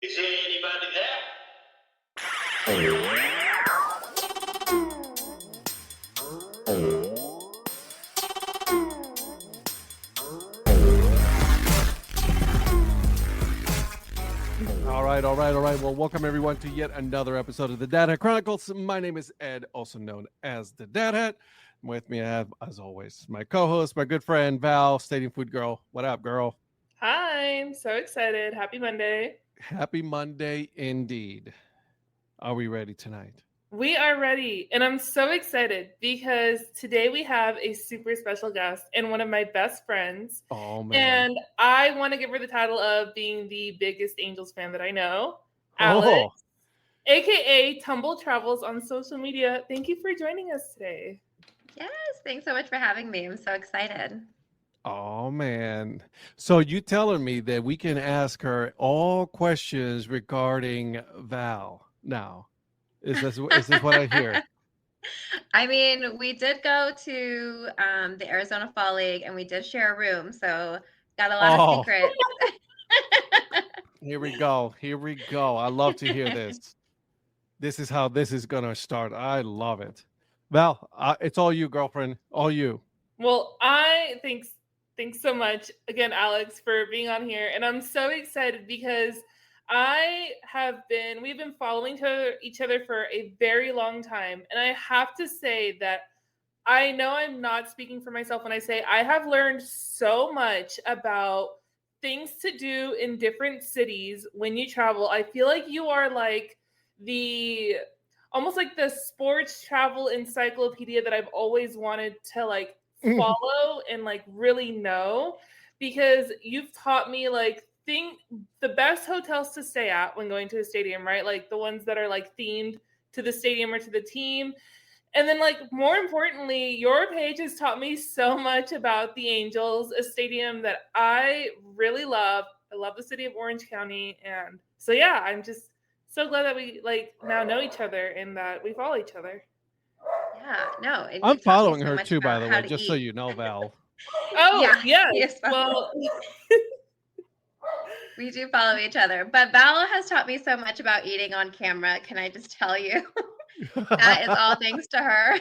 Is there anybody there? All right. Well, welcome everyone to yet another episode of the Dad Hat Chronicles. My name is Ed, also known as the Dad Hat. With me, I have, as always, my co-host, my good friend Val, Stadium Food Girl. What up, girl? Hi, I'm so excited. Happy Monday. Happy Monday, indeed. Are we ready tonight? We are ready, and I'm so excited because today we have a super special guest and one of my best friends. Oh man! And I want to give her the title of being the biggest Angels fan that I know, Alex, Oh, aka Tumble Travels on social media. Thank you for joining us today. Yes, thanks so much for having me. I'm so excited. oh man! So you telling me that we can ask her all questions regarding Val now? Is this what I hear? I mean, we did go to the Arizona Fall League and we did share a room, so got a lot of Oh, secrets. here we go. Here we go. I love to hear this. This is how this is gonna start. I love it. Val, it's all you, girlfriend. All you. Well, thanks so much again, Alex, for being on here. And I'm so excited because we've been following each other for a very long time. And I have to say that I know I'm not speaking for myself when I say I have learned so much about things to do in different cities when you travel. I feel like you are like the almost like the sports travel encyclopedia that I've always wanted to like follow and like really know, because you've taught me like think the best hotels to stay at when going to a stadium, right? Like the ones that are like themed to the stadium or to the team. And then, like, more importantly, your page has taught me so much about the Angels, a stadium that I really love. I love the city of Orange County. And so, yeah, I'm just so glad that we, like, now know each other and that we follow each other. Yeah, no, and I'm you've taught me following so her much too, by about the how way, to just so eat. you know, Val. Oh, Yeah, yes. yes, Well, we do follow each other. But Val has taught me so much about eating on camera. Can I just tell you? That is all thanks to her.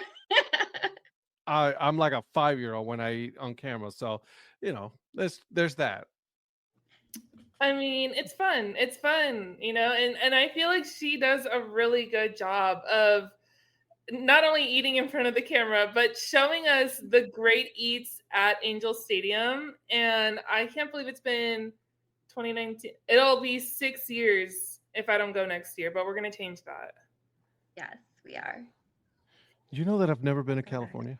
I'm like a 5-year-old when I eat on camera, so there's that. I mean, it's fun. It's fun, and I feel like she does a really good job of not only eating in front of the camera, but showing us the great eats at Angel Stadium. And I can't believe it's been 2019. It'll be 6 years if I don't go next year, but we're going to change that. Yes, we are. You know that I've never been to Okay. California.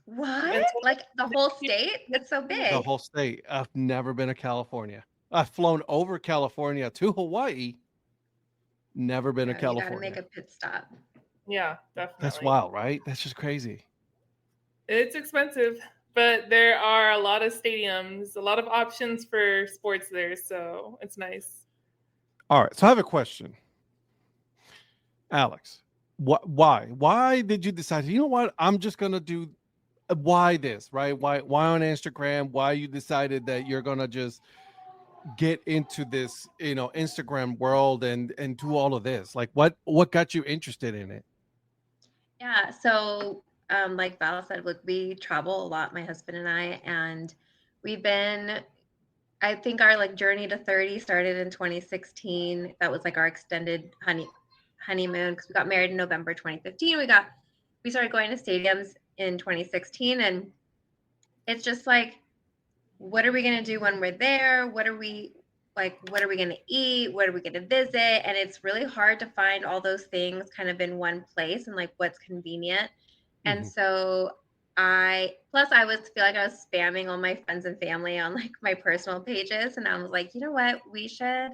What? Like the whole state? It's so The big. whole state. I've never been to California. I've flown over California to Hawaii. Never been to No, you got to make California. a pit stop. Yeah, definitely. That's wild, right? That's just crazy. It's expensive, but there are a lot of stadiums, a lot of options for sports there, so it's nice. All right, so I have a question, Alex. Why did you decide? You know what? I'm just gonna do. Why this? Right? Why on Instagram? Why you decided that you're gonna just get into this, Instagram world and do all of this? Like, what got you interested in it? Yeah, so like Val said, look, we travel a lot, my husband and and we've been, I think our like journey to 30 started in 2016. That was like our extended honeymoon because we got married in November 2015. We started going to stadiums in 2016, and it's just like, what are we going to do when we're there? What are we going to eat? What are we going to visit? And it's really hard to find all those things kind of in one place and like what's convenient. And so I feel like I was spamming all my friends and family on like my personal pages. And I was like, you know what? We should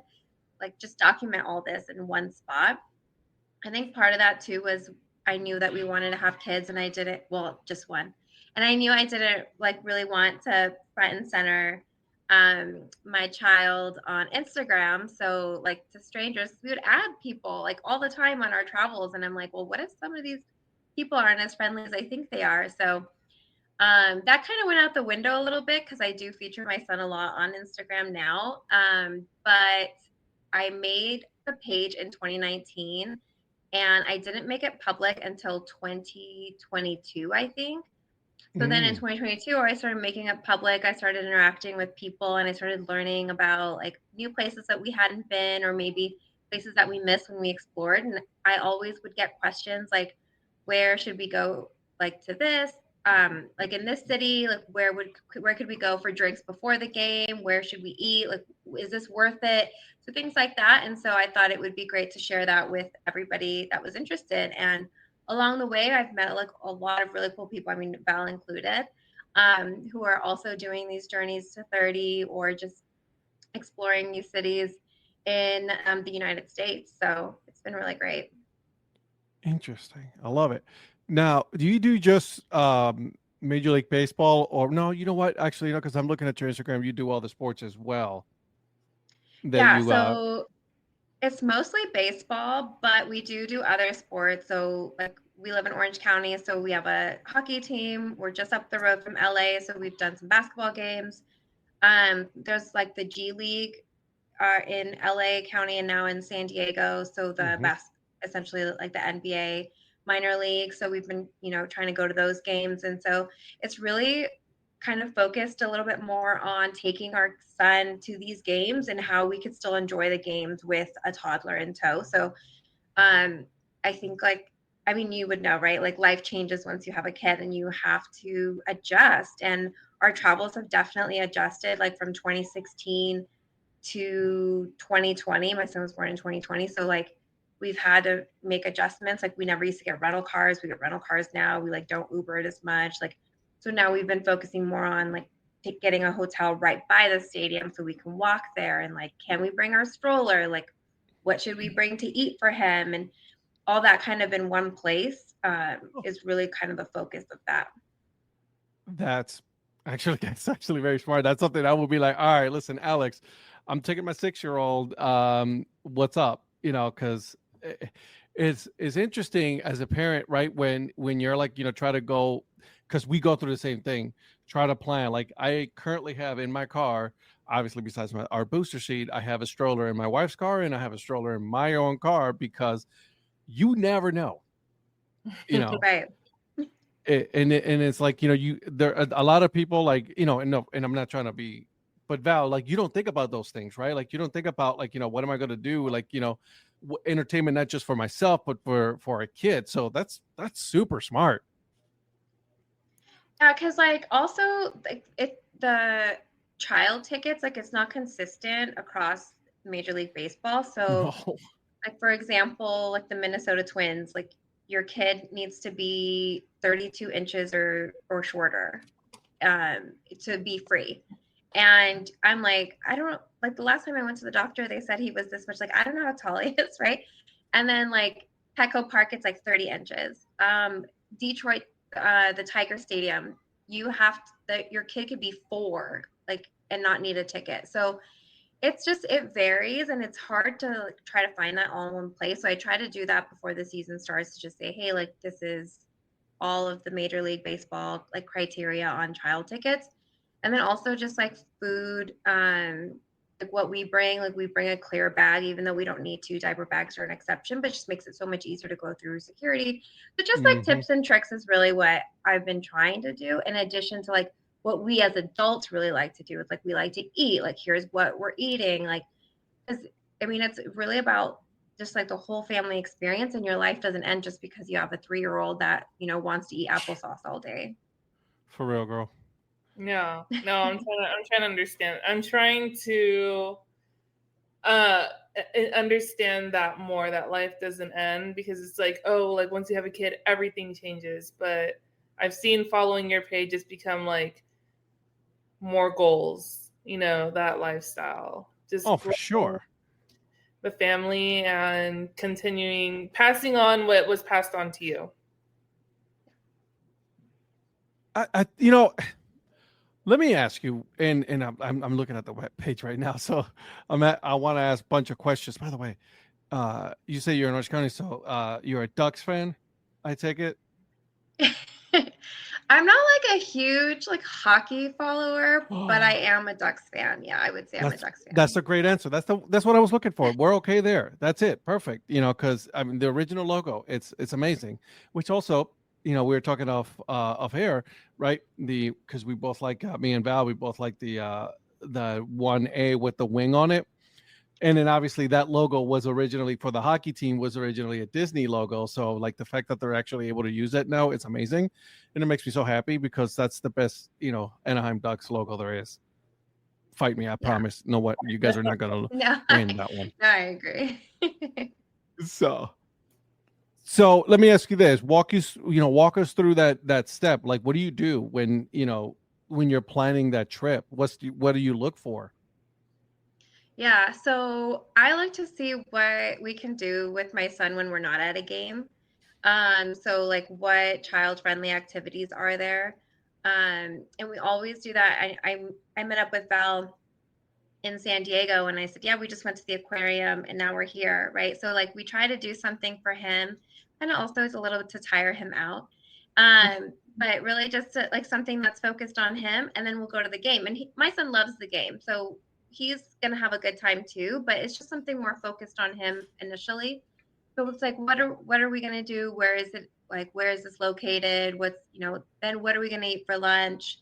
like just document all this in one spot. I think part of that too was I knew that we wanted to have kids and I didn't, well, just one. And I knew I didn't like really want to front and center my child on Instagram. So like to strangers, we would add people like all the time on our travels. And I'm like, well, what if some of these people aren't as friendly as I think they are? So that kind of went out the window a little bit because I do feature my son a lot on Instagram now. But I made the page in 2019 and I didn't make it public until 2022, I think. So then in 2022, I started making it public. I started interacting with people and I started learning about like new places that we hadn't been or maybe places that we missed when we explored. And I always would get questions like, where should we go like to this? Like in this city, like where could we go for drinks before the game? Where should we eat? Like, is this worth it? So things like that. And so I thought it would be great to share that with everybody that was interested. And along the way, I've met like a lot of really cool people, I mean, Val included, who are also doing these journeys to 30 or just exploring new cities in the United States. So it's been really great. Interesting. I love it. Now, do you do just Major League Baseball or no, you know what? Actually, because I'm looking at your Instagram, you do all the sports as well. That Yeah, you so it's mostly baseball, but we do other sports. So like we live in Orange County, so we have a hockey team. We're just up the road from LA, so we've done some basketball games. There's like the G League are in LA County and now in San Diego. So the Mhm. best, essentially like the NBA minor league. So we've been, trying to go to those games. And so it's really kind of focused a little bit more on taking our son to these games and how we could still enjoy the games with a toddler in tow. So um, I think I mean, you would know, right? Like life changes once you have a kid and you have to adjust. And our travels have definitely adjusted like from 2016 to 2020. My son was born in 2020. So like we've had to make adjustments. Like we never used to get rental cars. We get rental cars now. We like don't Uber it as much. Like so now we've been focusing more on like getting a hotel right by the stadium so we can walk there and like can we bring our stroller? Like what should we bring to eat for him? And all that kind of in one place is really kind of the focus of that. That's that's actually very smart. That's something I would be like, all right, listen, Alex, I'm taking my 6-year-old. What's up? Because it's interesting as a parent, right? When you're like, try to go, because we go through the same thing. Try to plan. Like I currently have in my car, obviously besides our booster seat, I have a stroller in my wife's car and I have a stroller in my own car because you never know, you know Right. and it's like you there are a lot of people like and no, and I'm not trying to be, but Val, like you don't think about those things, right? Like you don't think about like what am I going to do, like entertainment not just for myself but for a kid. So that's super smart. Yeah, because like also like the child tickets, like it's not consistent across Major League Baseball. So No. like for example, like the Minnesota Twins, like your kid needs to be 32 inches or shorter to be free. And I'm like, I don't like the last time I went to the doctor, they said he was this much. Like, I don't know how tall he is, right? And then like Petco Park, it's like 30 inches. Detroit, the Tiger Stadium, you have to, your kid could be 4, like, and not need a ticket. So it's just it varies and it's hard to like, try to find that all in one place. So I try to do that before the season starts to just say, hey, like this is all of the Major League Baseball like criteria on child tickets. And then also just like food, like what we bring, like we bring a clear bag, even though we don't need to. Diaper bags are an exception, but just makes it so much easier to go through security. So just like Hmm. tips and tricks is really what I've been trying to do, in addition to like what we as adults really like to do. It's like we like to eat. Like here's what we're eating. Like, because I mean, it's really about just like the whole family experience, and your life doesn't end just because you have a 3-year-old that wants to eat applesauce all day. For real, girl. No, I'm trying to understand. I'm trying to uh understand that more, that life doesn't end, because it's like, oh, like once you have a kid everything changes. But I've seen following your page just become like more goals, that lifestyle, just Oh, for growing sure. the family and continuing passing on what was passed on to you. I let me ask you, and I'm looking at the web page right now, so I want to ask a bunch of questions. By the way, you say you're in Orange County, so you're a Ducks fan, I take it. I'm not like a huge like hockey follower, but I am a Ducks fan. Yeah, I would say I'm a Ducks fan. That's a great answer. That's what I was looking for. We're okay there. That's it. Perfect. Because I mean the original logo, it's amazing. Which also, we were talking off air, right? Because we both like me and Val, we both like the 1A with the wing on it. And then obviously that logo was originally for the hockey team was originally a Disney logo. So like the fact that they're actually able to use that now, it's amazing. And it makes me so happy because that's the best, Anaheim Ducks logo there is. Fight me, I Yeah. promise. No, what you guys are not gonna No, win that one. no, I agree. So, so let me ask you this: walk us through that step. Like, what do you do when you're planning that trip? What do you look for? Yeah, so I like to see what we can do with my son when we're not at a game. So like what child-friendly activities are there? And we always do that. I met up with Val in San Diego and I said, yeah, we just went to the aquarium and now we're here, right? So like we try to do something for him and also it's a little bit to tire him out. But really just like something that's focused on him and then we'll go to the game. And my son loves the game. So he's going to have a good time too, but it's just something more focused on him initially. So it's like, what are we going to do? Where is it? Like, where is this located? What's, then what are we going to eat for lunch?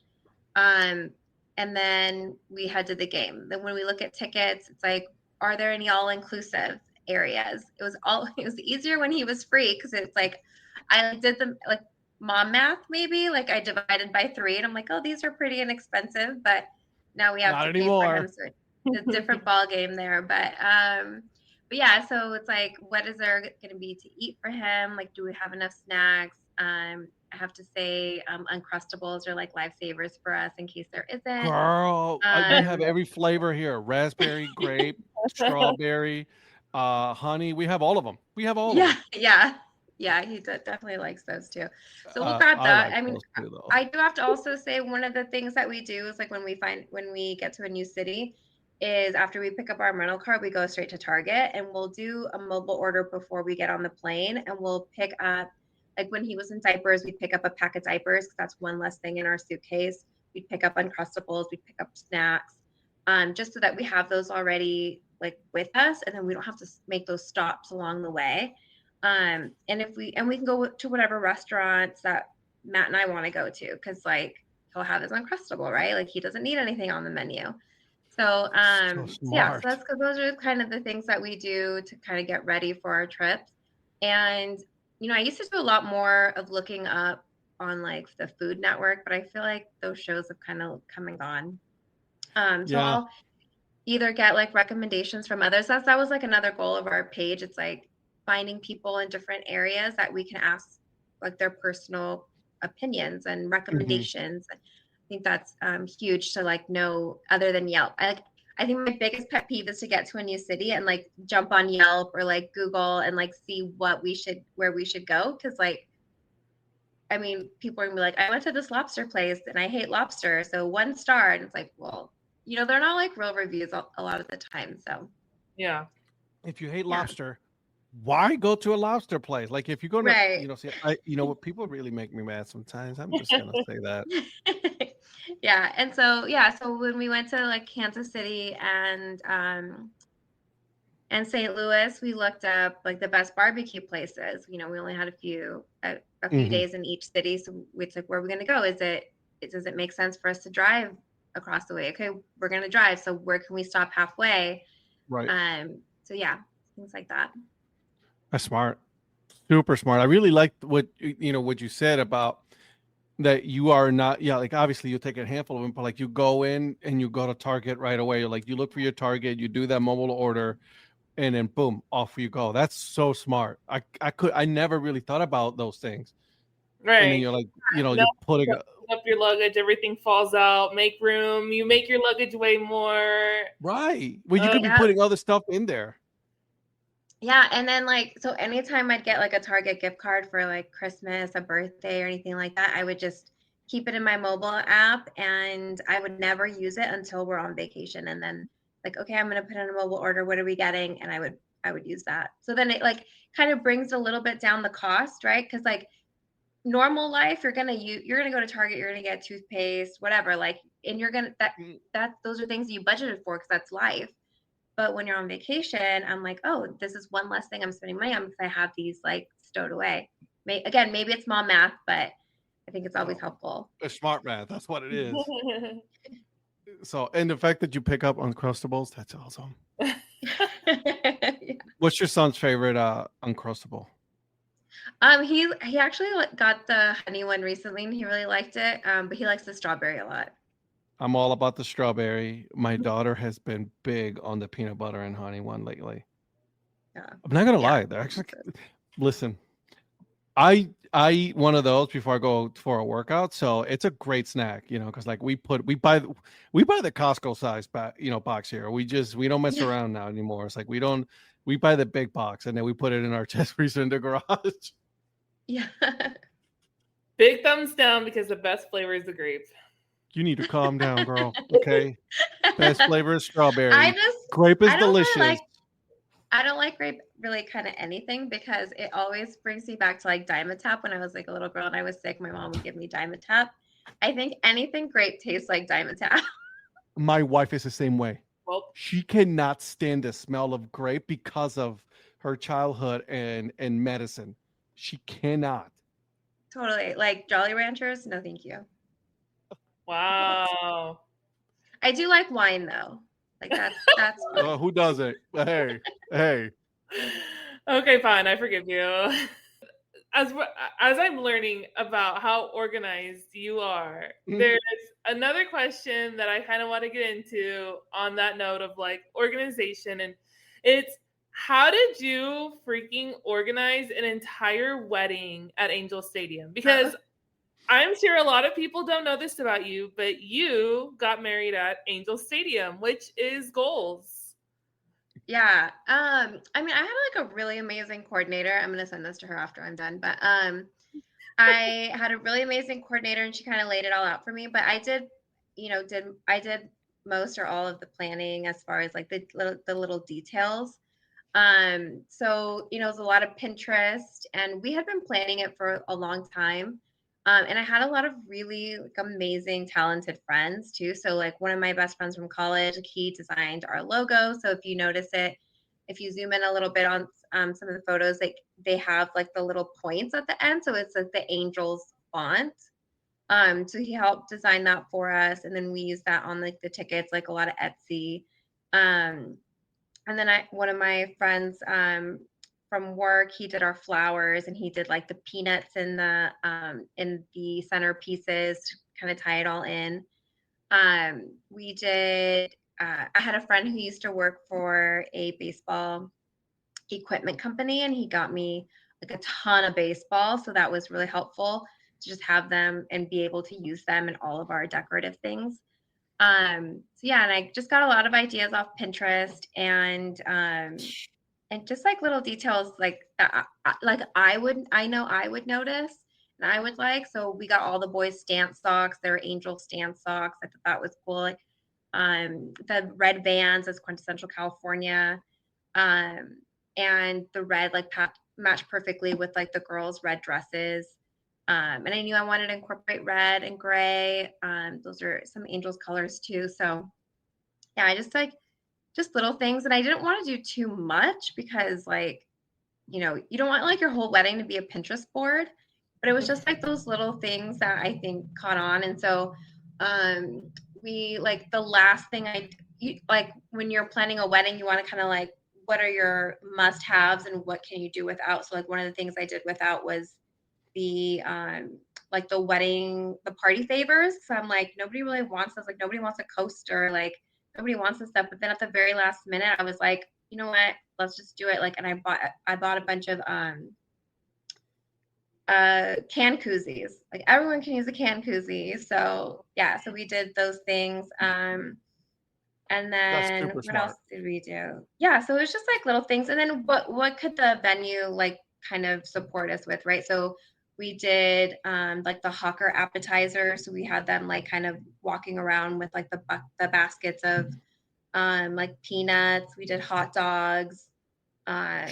Um, and then we head to the game. Then when we look at tickets, it's like, are there any all-inclusive areas? It was easier when he was free because it's like I did the like mom math maybe, like I divided by 3 and I'm like, oh, these are pretty inexpensive, but now we have Not to pay for him. anymore. So it's a different ball game there. But yeah, so it's like, what is there going to be to eat for him? Like, do we have enough snacks? I have to say, Uncrustables are like lifesavers for us in case there isn't. Girl, we have Um, every flavor here: raspberry, grape, strawberry, honey. We have all of them. We have all of yeah, them. yeah, he definitely likes those too. So we'll grab I that. like I mean, those too, though. I do have to also say one of the things that we do is like when we get to a new city is after we pick up our rental car, we go straight to Target and we'll do a mobile order before we get on the plane and we'll pick up like when he was in diapers, we'd pick up a pack of diapers because that's one less thing in our suitcase. We'd pick up Uncrustables, we'd pick up snacks, just so that we have those already like with us and then we don't have to make those stops along the way. And we can go to whatever restaurants that Matt and I want to go to because like he'll have his Uncrustable, right? Like he doesn't need anything on the menu. So, So so yeah, so smart. that's because those are kind of the things that we do to kind of get ready for our trips. And, I used to do a lot more of looking up on like the Food Network, but I feel like those shows have kind of come and gone. So Yeah. I'll either get like recommendations from others. That was like another goal of our page. It's like finding people in different areas that we can ask like their personal opinions and Hmm. recommendations. I think that's huge to like know other than Yelp. I think my biggest pet peeve is to get to a new city and like jump on Yelp or like Google and like see where we should go. Cause like, I mean, people are gonna be like, I went to this lobster place and I hate lobster. So 1 star. And it's like, well, they're not like real reviews a lot of the time. So Yeah. If you hate yeah. lobster, why go to a lobster place? Like if you're gonna, Right. see, what people really make me mad sometimes. I'm just gonna say that. Yeah. And so, yeah. So when we went to like Kansas City and St. Louis, we looked up like the best barbecue places. We only had a few Hmm. days in each city. So it's like, where are we going to go? Does it make sense for us to drive across the way? Okay, we're going to drive. So where can we stop halfway? Right. So yeah, things like that. That's smart. Super smart. I really liked what you said about that you are not, yeah, like obviously you take a handful of them, but like you go in and you go to Target right away. You're like you look for your Target, you do that mobile order, and then boom, off you go. That's so smart. I never really thought about those things. And then Right. you're like, No, you're putting up your luggage, everything falls out. Make room. You make your luggage weigh more. right. Well, you Uh, could be Yeah. putting other stuff in there. Yeah, and then like so anytime I'd get like a Target gift card for like Christmas, a birthday or anything like that, I would just keep it in my mobile app and I would never use it until we're on vacation and then like okay, I'm going to put in a mobile order, what are we getting? And I would use that. So then it like kind of brings a little bit down the cost, right? Cuz like normal life, you're gonna go to Target, you're gonna get toothpaste, whatever, like, and you're gonna Mm. those are things you budgeted for because that's life. But when you're on vacation, I'm like, oh, this is one less thing I'm spending money on because I have these like stowed away. Again, maybe it's mom math, but I think it's always Oh, helpful. a smart math. That's what it is. So, and the fact that you pick up Uncrustables, that's awesome. Yeah. What's your son's favorite Uncrustable? He actually got the honey one recently, and he really liked it. But he likes the strawberry a lot. I'm all about the strawberry. My daughter has been big on the peanut butter and honey one lately. Yeah, I'm not gonna yeah. lie, they're actually listen. I eat one of those before I go for a workout, so it's a great snack, because like we buy the Costco size box here. We don't mess around now anymore. It's like we buy the big box and then we put it in our chest freezer in the garage. Yeah. Big thumbs down because the best flavor is the grape. You need to calm down, girl. Okay. Best flavor is I strawberry. just Grape is I don't really delicious. I don't like grape really kind of anything because it always brings me back to like Dimetapp when I was like a little girl and I was sick. My mom would give me Dimetapp. I think anything grape tastes like Dimetapp. My wife is the same way. Well, She cannot stand the smell of grape because of her childhood and medicine. She cannot. Totally. Like Jolly Ranchers, no thank you. wow. I do like wine though. Like that's fine. Who doesn't? Hey. Okay, fine. I forgive you. As I'm learning about how organized you are, there's another question that I kind of want to get into on that note of like organization, and it's how did you freaking organize an entire wedding at Angel Stadium? Because I'm sure a lot of people don't know this about you, but you got married at Angel Stadium, which is goals. Yeah. I mean, I had like a really amazing coordinator. I'm gonna send this to her after I'm done. But I had a really amazing coordinator and she kind of laid it all out for me. But I did most or all of the planning as far as like the little details. So it was a lot of Pinterest and we had been planning it for a long time. And I had a lot of really like amazing, talented friends too. So like one of my best friends from college, like, he designed our logo. So if you notice it, if you zoom in a little bit on some of the photos, like they have like the little points at the end. So it's like the angels font. So he helped design that for us. And then we used that on like the tickets, like a lot of Etsy. Um, and then one of my friends from work, he did our flowers and he did like the peanuts in the centerpieces to kind of tie it all in. We did. I had a friend who used to work for a baseball equipment company, and he got me like a ton of baseball, so that was really helpful to just have them and be able to use them in all of our decorative things. So yeah, and I just got a lot of ideas off Pinterest and just like little details like I know I would notice and I would like. So we got all the boys stance socks, their angel stance socks. I thought that was cool. Like the red Vans as quintessential California. Um and the red like matched perfectly with like the girls' red dresses. And I knew I wanted to incorporate red and gray. Those are some angels colors too. So yeah, I just little things. And I didn't want to do too much because like, you don't want like your whole wedding to be a Pinterest board, but it was just like those little things that I think caught on. And so we like the last thing like when you're planning a wedding, you want to kind of like, what are your must haves and what can you do without? So like one of the things I did without was the like the party favors. So I'm like, nobody really wants this. Like nobody wants a coaster. Like nobody wants this stuff. But then at the very last minute, I was like, you know what? Let's just do it. Like, and I bought a bunch of can koozies. Like everyone can use a can koozie. So yeah, so we did those things. And That's then super what else smart. did we do? Yeah, so it was just like little things. And then what could the venue like kind of support us with, right? So we did like the hawker appetizer. So we had them like kind of walking around with like the baskets of like peanuts. We did hot dogs. And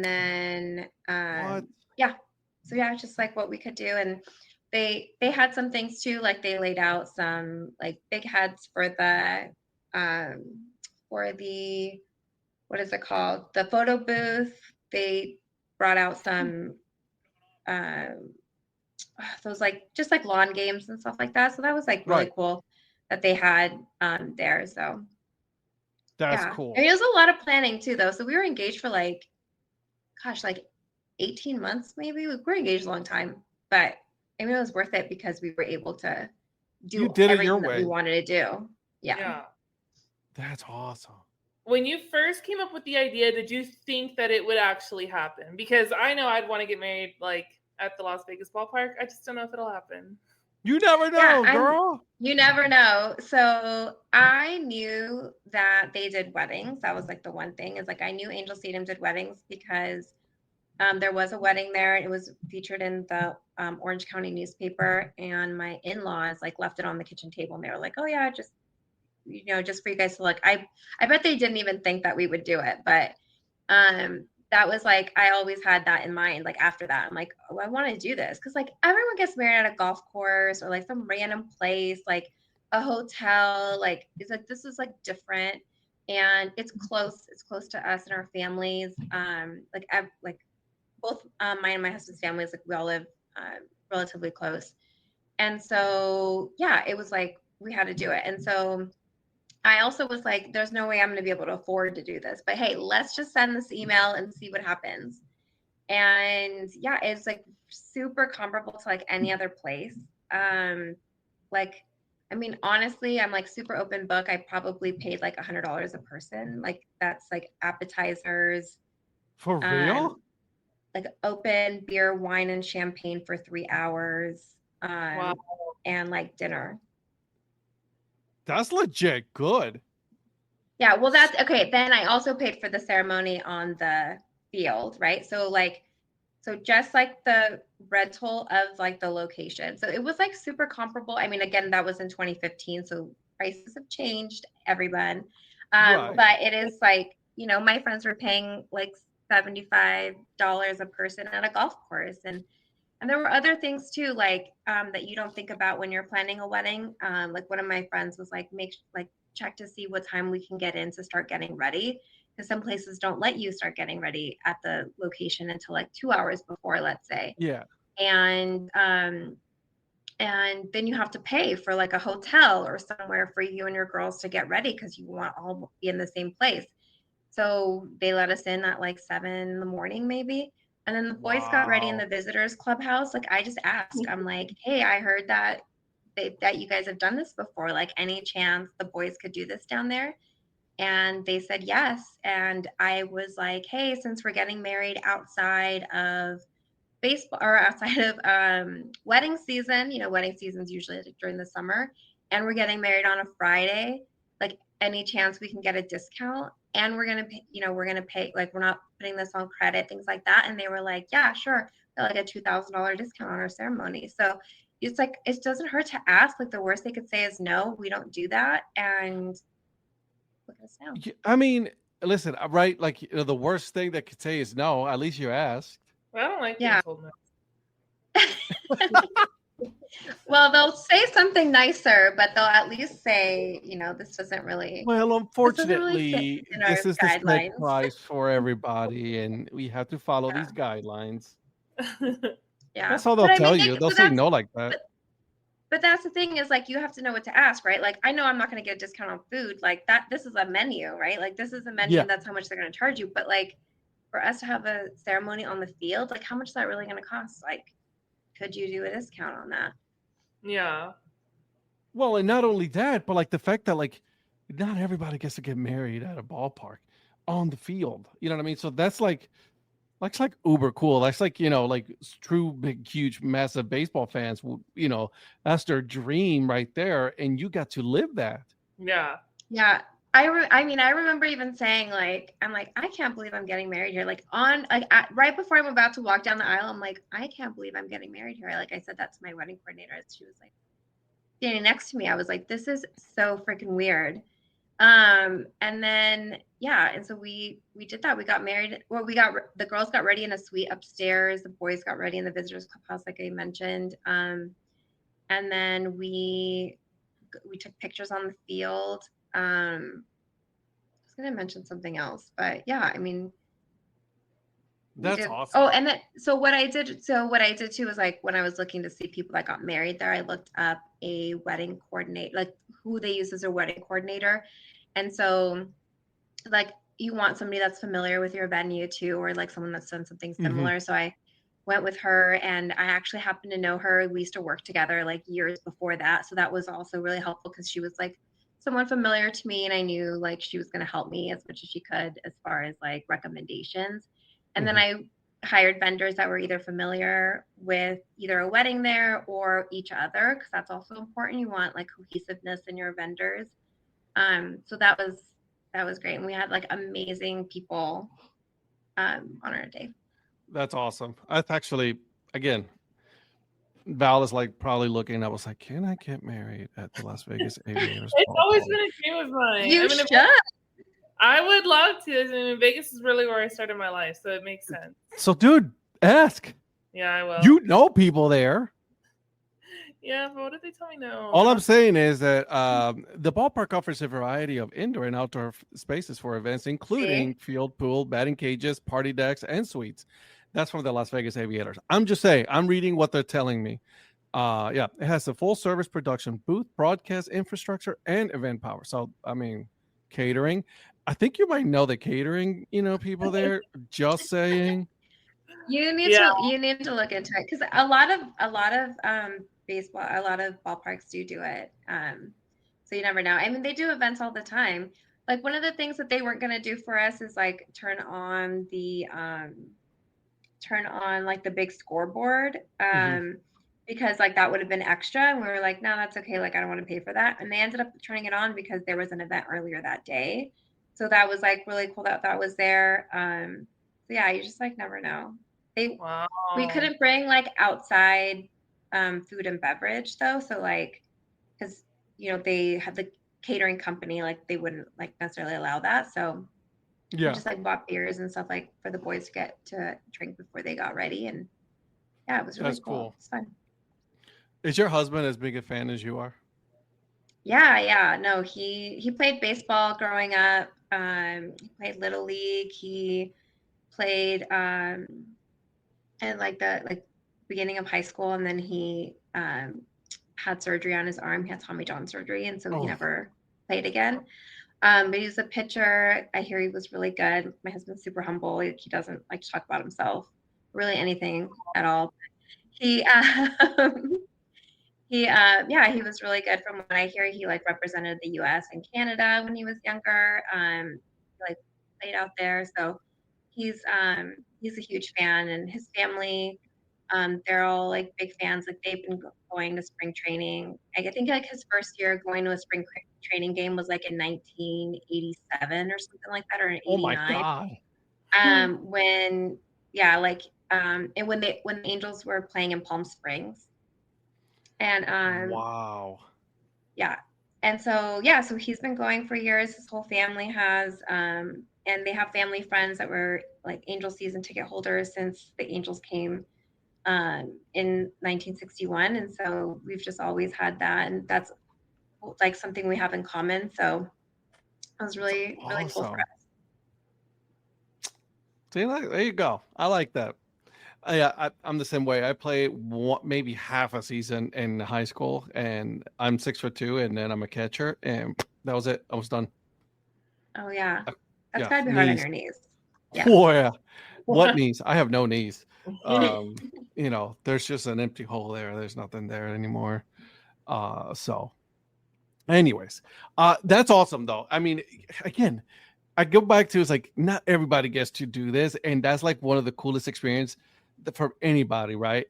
then What? yeah. so yeah, just like what we could do. And they had some things too, like they laid out some like big heads um for the what is it called, the photo booth. They brought out some um those like just like lawn games and stuff like that. So that was like really Right. cool that they had there. So That's yeah, I cool. mean, it was a lot of planning too, though. So we were engaged for like, gosh, like 18 months maybe. We were engaged a long time, but I mean, it was worth it because we were able to You do did it your everything that we way. wanted to do. Yeah. Yeah. That's awesome. When you first came up with the idea, did you think that it would actually happen? Because I know I'd want to get married like at the Las Vegas ballpark. I just don't know if it'll happen. You never Yeah, know, girl. you never know. So I knew that they did weddings. That was like the one thing is like I knew Angel Stadium did weddings because there was a wedding there. It was featured in the Orange County newspaper, and my in-laws like left it on the kitchen table, and they were like, "Oh yeah, just just for you guys to look." I bet they didn't even think that we would do it, but that was like I always had that in mind. Like after that, I'm like, oh, I want to do this because like everyone gets married at a golf course or like some random place, like a hotel. Like it's like this is like different, and it's close. It's close to us and our families. Like like both mine and my husband's families, like we all live relatively close, and so yeah, it was like we had to do it, and so I also was like, there's no way I'm going to be able to afford to do this. But hey, let's just send this email and see what happens. And yeah, it's like super comparable to like any other place. Like, I mean, honestly, I'm like super open book. I probably paid like $100 a person. Like that's like appetizers, For um, real? like open beer, wine, and champagne for 3 hours, Wow. and like dinner. That's legit good. Yeah, well, that's okay. Then I also paid for the ceremony on the field, right? So like, so just like the rental of like the location. So it was like super comparable. I mean, again, that was in 2015, so prices have changed, everyone. Right. But it is like, my friends were paying like $75 a person at a golf course, and there were other things too, like that you don't think about when you're planning a wedding. Like one of my friends was like, check to see what time we can get in to start getting ready, because some places don't let you start getting ready at the location until like 2 hours before, let's say. Yeah. And then you have to pay for like a hotel or somewhere for you and your girls to get ready because you want all be in the same place. So they let us in at like 7 in the morning, maybe. And then the boys got ready in Wow. the visitors clubhouse. Like I just asked, I'm like, hey, I heard that that you guys have done this before. Like any chance the boys could do this down there? And they said yes. And I was like, hey, since we're getting married outside of baseball or outside of wedding season, wedding season's usually during the summer, and we're getting married on a Friday, like any chance we can get a discount, and we're gonna pay, we're gonna pay, like we're not putting this on credit, things like that. And they were like, yeah, sure, they're like a $2,000 discount on our ceremony. So it's like it doesn't hurt to ask. Like the worst they could say is no, we don't do that. And look at us now. I mean, listen, right? Like, the worst thing that could say is no. At least you asked. I don't like being Yeah. told no. Well, they'll say something nicer, but they'll at least say, this doesn't really Well, this doesn't really fit unfortunately, within our this is the set guidelines. price for everybody, and we have to follow Yeah. these guidelines. Yeah. That's all they'll But I tell mean, you. They'll but say no like that. that's the thing is like you have to know what to ask, right? Like I know I'm not going to get a discount on food like that. This is a menu, right? Like this is a menu, Yeah. and that's how much they're going to charge you. But like for us to have a ceremony on the field, like how much is that really going to cost? Like, could you do a discount on that? Yeah. Well, and not only that, but like the fact that like not everybody gets to get married at a ballpark on the field. You know what I mean? So that's like uber cool. That's like, like true big, huge, massive baseball fans, that's their dream right there. And you got to live that. Yeah. Yeah. I mean, I remember even saying like, I'm like, I can't believe I'm getting married here. Like right before I'm about to walk down the aisle, I'm like, I can't believe I'm getting married here. Like I said that to my wedding coordinator. She was like standing next to me. I was like, this is so freaking weird. And then and so we did that. We got married. Well, the girls got ready in a suite upstairs. The boys got ready in the visitors clubhouse, like I mentioned. And then we took pictures on the field. I was gonna mention something else, but yeah, I mean, That's awesome. Oh, and then so what I did too was like when I was looking to see people that got married there, I looked up a wedding coordinator, like who they use as a wedding coordinator. And so like you want somebody that's familiar with your venue too, or like someone that's done something similar. So I went with her, and I actually happened to know her. We used to work together like years before that. So that was also really helpful because she was like someone familiar to me, and I knew like she was going to help me as much as she could as far as like recommendations. And then I hired vendors that were either familiar with either a wedding there or each other, because that's also important. You want like cohesiveness in your vendors. So that was great. And we had like amazing people on our day. That's awesome. That's actually, again, Val is like probably looking. I was like, can I get married at the Las Vegas Aviators? It's always been a dream of mine. You should. I would love to. I mean, Vegas is really where I started my life, so it makes sense. So, dude, ask. Yeah, I will. You know people there. Yeah, but what did they tell me no? All I'm saying is that the ballpark offers a variety of indoor and outdoor spaces for events, including field, pool, batting cages, party decks, and suites. That's from the Las Vegas Aviators. I'm just saying, I'm reading what they're telling me. It has a full service production booth, broadcast infrastructure, and event power. So, I mean, catering. I think you might know the catering, people there. Just saying. You need to look into it, because a lot of baseball, a lot of ballparks do it. So you never know. I mean, they do events all the time. Like one of the things that they weren't going to do for us is like turn on like the big scoreboard. Because like that would have been extra, and we were like, no, that's okay, like I don't want to pay for that. And they ended up turning it on because there was an event earlier that day, so that was like really cool that was there. So yeah, you just like never know. We couldn't bring like outside food and beverage though, so like because they had the catering company, like they wouldn't like necessarily allow that, so we just like bought beers and stuff like for the boys to get to drink before they got ready. And yeah, it was really cool. It's fun. Is your husband as big a fan as you are? Yeah. No, he played baseball growing up. He played Little League. He played in like the beginning of high school, and then he had surgery on his arm. He had Tommy John surgery, and so he never played again. But he was a pitcher. I hear he was really good. My husband's super humble. He doesn't like to talk about himself, really anything at all. He he was really good. From what I hear, he like represented the US and Canada when he was younger. He like played out there. So he's a huge fan, and his family, they're all like big fans. Like they've been going to spring training. I think like his first year going to a spring training game was like in 1987 or something like that, or in 89. Oh my God. When and when the Angels were playing in Palm Springs. And wow. Yeah. And so so he's been going for years. His whole family has, and they have family friends that were like Angel season ticket holders since the Angels came in 1961. And so we've just always had that, and that's like something we have in common. So it was really really cool for us. See, there you go. I like that. I'm the same way. I play maybe half a season in high school, and I'm 6'2", and then I'm a catcher, and that was it. I was done. Oh yeah, that's gotta be hard on your knees. Yeah. Oh yeah. What knees? I have no knees. There's just an empty hole there. There's nothing there anymore. So, anyways, that's awesome though. I mean, again, I go back to, it's like not everybody gets to do this, and that's like one of the coolest experiences for anybody, right?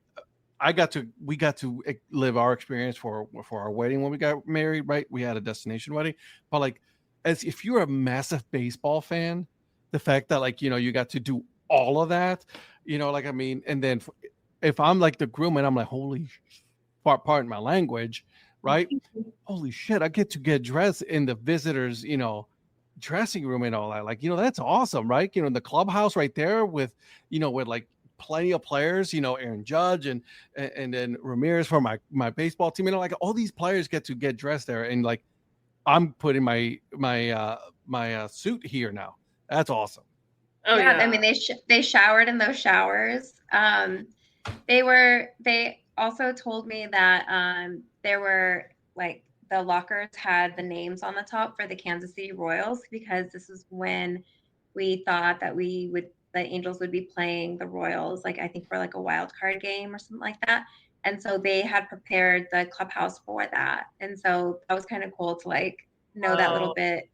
We got to live our experience for our wedding when we got married, right? We had a destination wedding, but like, as if you're a massive baseball fan, the fact that like you got to do all of that, like I mean, and then if I'm like the groom and I'm like, holy, pardon my language, right? Holy shit, I get dressed in the visitors, dressing room and all that. Like, that's awesome, right? In the clubhouse right there with, with like plenty of players, Aaron Judge and then Ramirez for my baseball team. Like all these players get to get dressed there, and like I'm putting my suit here now. That's awesome. Oh Yeah, I yeah. mean they showered in those showers. They also told me that there were like the lockers had the names on the top for the Kansas City Royals because this was when we thought that the Angels would be playing the Royals, like I think for like a wild card game or something like that. And so they had prepared the clubhouse for that. And so that was kind of cool to like know that little Wow. bit.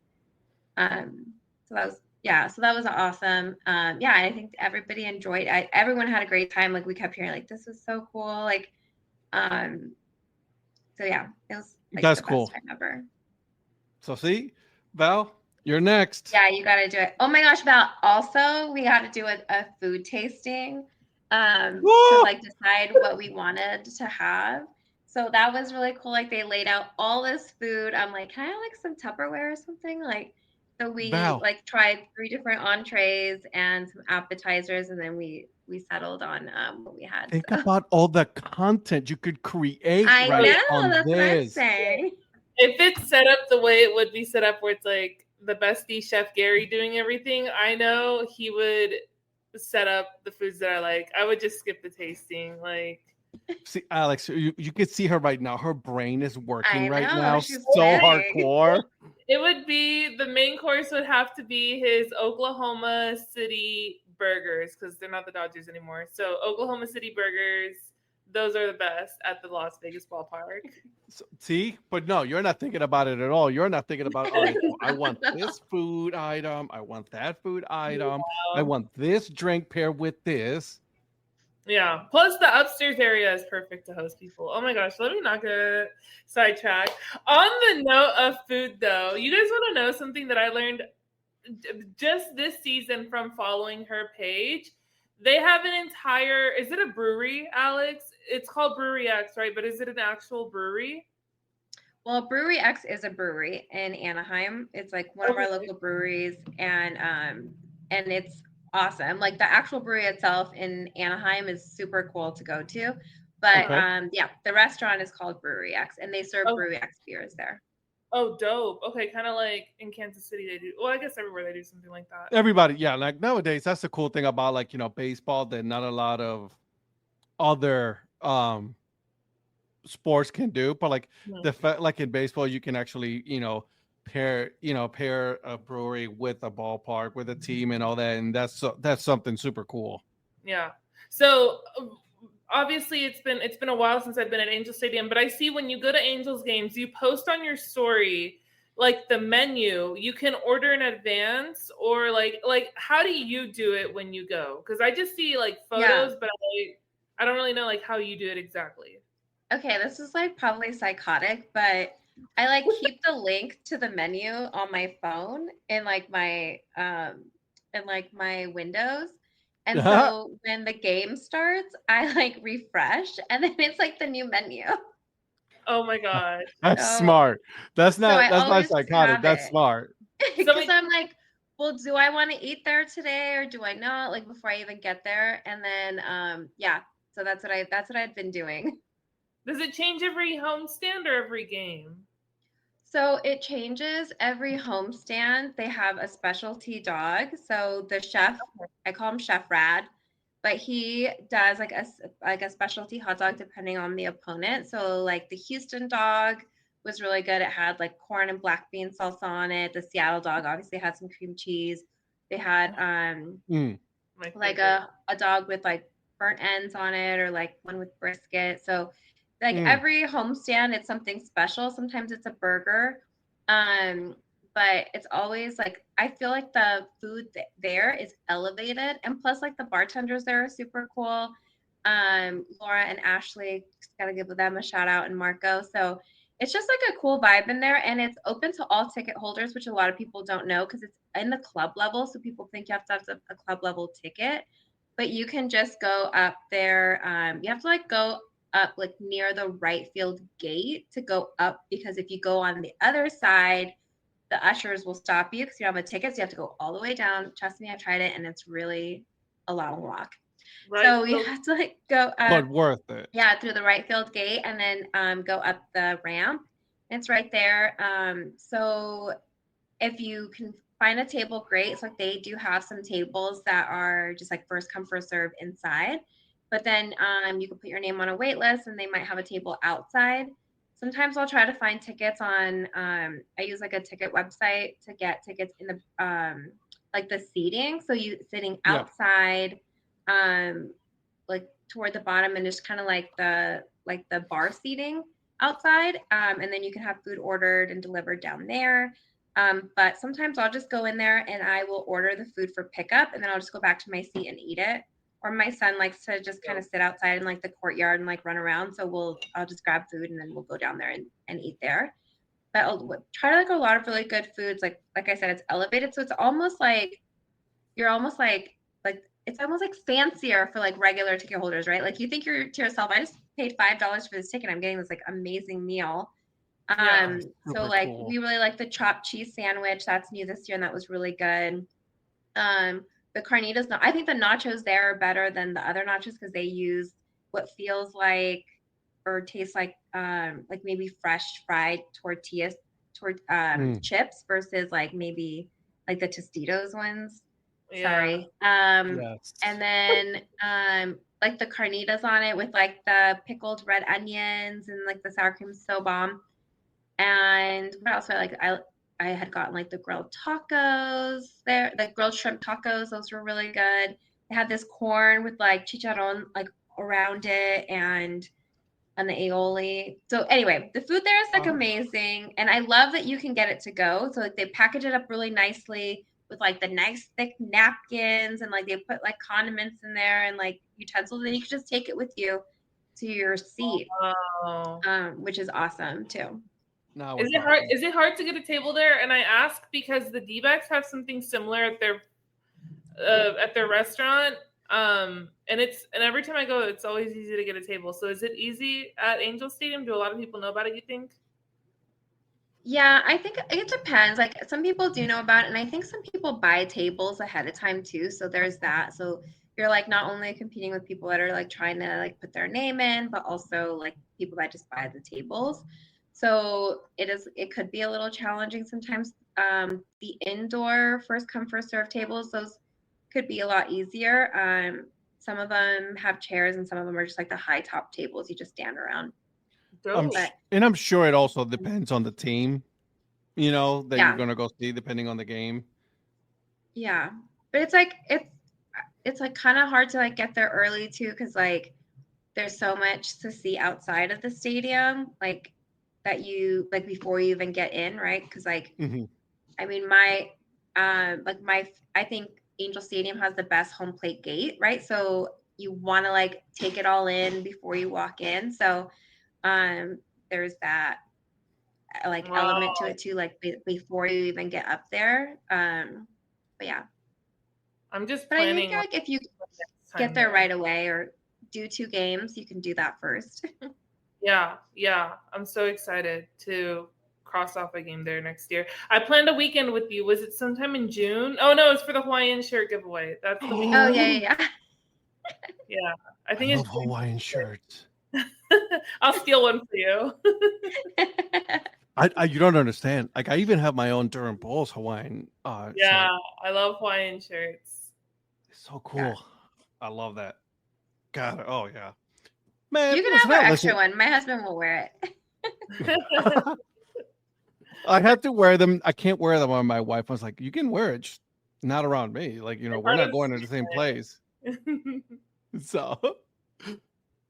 So that was yeah, so that was awesome. Yeah, I think everybody enjoyed. Everyone had a great time. Like we kept hearing, like this was so cool. Like, um, so yeah, it was like That's the best cool. time ever. So see, Val, you're next. Yeah, you got to do it. Oh my gosh, Val! Also, we got to do a food tasting, to Woo! like decide what we wanted to have. So that was really cool. Like they laid out all this food. I'm like, can I have like some Tupperware or something? Like, so we Val, like tried 3 different entrees and some appetizers, and then we settled on what we had. think So about all the content you could create I Oh right yeah. know on that's what I'm this. saying. If it's set up the way it would be set up, where it's like the bestie chef Gary doing everything, I know he would set up the foods that I like. I would just skip the tasting. Like, See, Alex, you can see her right now. Her brain is working I right know now she's so planning. hardcore. it would be the main course would have to be his Oklahoma City burgers because they're not the Dodgers anymore. So Oklahoma City burgers, those are the best at the Las Vegas ballpark. So, see, but no, you're not thinking about it at all. You're not thinking about, all right, so I want this food item. I want that food item. I want this drink paired with this. Yeah. Plus, the upstairs area is perfect to host people. Oh my gosh, let me not get sidetracked. On the note of food, though, you guys want to know something that I learned just this season from following her page? They have an entire, is it a brewery, Alex? It's called Brewery X, right? But is it an actual brewery? Well, Brewery X is a brewery in Anaheim. It's like one of our Okay. local breweries, and it's awesome. Like the actual brewery itself in Anaheim is super cool to go to. But Okay. yeah, the restaurant is called Brewery X, and they serve Oh, Brewery X beers there. oh, dope. Okay, kind of like in Kansas City they do. Well, I guess everywhere they do something like that. Everybody, yeah, like nowadays, that's the cool thing about like, baseball that not a lot of other sports can do, but like Hmm. the fact like in baseball you can actually pair a brewery with a ballpark with a team and all that, and that's something super cool. Yeah. So obviously it's been a while since I've been at Angel Stadium, but I see when you go to Angels games, you post on your story like the menu. You can order in advance, or like how do you do it when you go? Because I just see like Yeah. photos, but I don't really know like how you do it exactly. Okay, this is like probably psychotic, but I like keep the link to the menu on my phone in like my windows. And so when the game starts, I like refresh and then it's like the new menu. Oh my god. That's So smart. That's so I not always psychotic. have That's it. smart. So Because I'm like, well, do I want to eat there today or do I not? Like before I even get there. And then yeah, so that's what I've been doing. does it change every homestand or every game? So it changes every homestand. They have a specialty dog. So the chef, I call him Chef Rad, but he does like a specialty hot dog depending on the opponent. So like the Houston dog was really good. It had like corn and black bean salsa on it. The Seattle dog obviously had some cream cheese. They had Mm. My like favorite. a dog with like burnt ends on it or like one with brisket. So like Mm. every homestand it's something special. Sometimes it's a burger. Um but it's always like I feel like the food there is elevated, and plus like the bartenders there are super cool. Laura and Ashley, just gotta give them a shout out, and Marco. So it's just like a cool vibe in there, and it's open to all ticket holders, which a lot of people don't know because it's in the club level. So people think you have to have a club level ticket, but you can just go up there. You have to like go up like near the right field gate to go up, because if you go on the other side, the ushers will stop you because you don't have a ticket. So you have to go all the way down. Trust me, I've tried it and it's really a long walk. Right So we field. have to like go But worth it. yeah, through the right field gate and then go up the ramp. It's right there. So if you can find a table, great. So they do have some tables that are just like first come, first serve inside. But then you can put your name on a wait list and they might have a table outside. Sometimes I'll try to find tickets on I use like a ticket website to get tickets in the like the seating. So you sitting Yeah. outside, like toward the bottom and just kind of like the bar seating outside. And then you can have food ordered and delivered down there. But sometimes I'll just go in there and I will order the food for pickup and then I'll just go back to my seat and eat it. Or my son likes to just kind of sit outside in like the courtyard and like run around. So I'll just grab food and then we'll go down there and eat there. But I'll try to like a lot of really good foods. Like I said, it's elevated. So it's almost like you're almost like it's almost like fancier for like regular ticket holders, right? Like you think you're to yourself, I just paid $5 for this ticket. I'm getting this like amazing meal. Yeah. So like we really like the chopped cheese sandwich. That's new this year and that was really good. The carnitas, I think the nachos there are better than the other nachos because they use what feels like or tastes like maybe fresh fried tortillas chips versus like maybe like the Tostitos ones. Yeah. Sorry. Yes. And then like the carnitas on it with like the pickled red onions and like the sour cream is so bomb. And what else I had gotten like the grilled tacos there, the grilled shrimp tacos. Those were really good. They had this corn with like chicharron like around it and the aioli. So anyway, the food there is like amazing. And I love that you can get it to go. So like they package it up really nicely with like the nice thick napkins and like they put like condiments in there and like utensils and you can just take it with you to your seat. Which is awesome too. Now Is it hard to get a table there? And I ask because the D-backs have something similar at their restaurant. And every time I go, it's always easy to get a table. So is it easy at Angel Stadium? Do a lot of people know about it, you think? Yeah, I think it depends. Like some people do know about it, and I think some people buy tables ahead of time too. So there's that. So you're like not only competing with people that are like trying to like put their name in, but also like people that just buy the tables. So it could be a little challenging sometimes. The indoor first come first serve tables, those could be a lot easier. Some of them have chairs and some of them are just like the high top tables you just stand around. I'm sure it also depends on the team, that Yeah. you're gonna go see, depending on the game. Yeah, but it's like kind of hard to like get there early too, because like there's so much to see outside of the stadium, like that you like before you even get in, right? Because like I mean I think Angel Stadium has the best home plate gate, right? So you want to like take it all in before you walk in. So there's that like element to it too, like before you even get up there. But yeah, I'm just but I planning. think like if you get there right away or do 2 games, you can do that first. Yeah. I'm so excited to cross off a game there next year. I planned a weekend with you. Was it sometime in June? Oh no, it's for the Hawaiian shirt giveaway. That's the weekend. Oh yeah. Yeah, I think I it's love Hawaiian shirts. I'll steal one for you. You don't understand. Like I even have my own Durham Bulls Hawaiian. Yeah, shirt. I love Hawaiian shirts. It's so cool. Yeah. I love that. God, oh yeah, man. You can have an extra one. My husband will wear it. I have to wear them. I can't wear them on my wife. I was like, you can wear it, just not around me. Like we're not going to the same place. So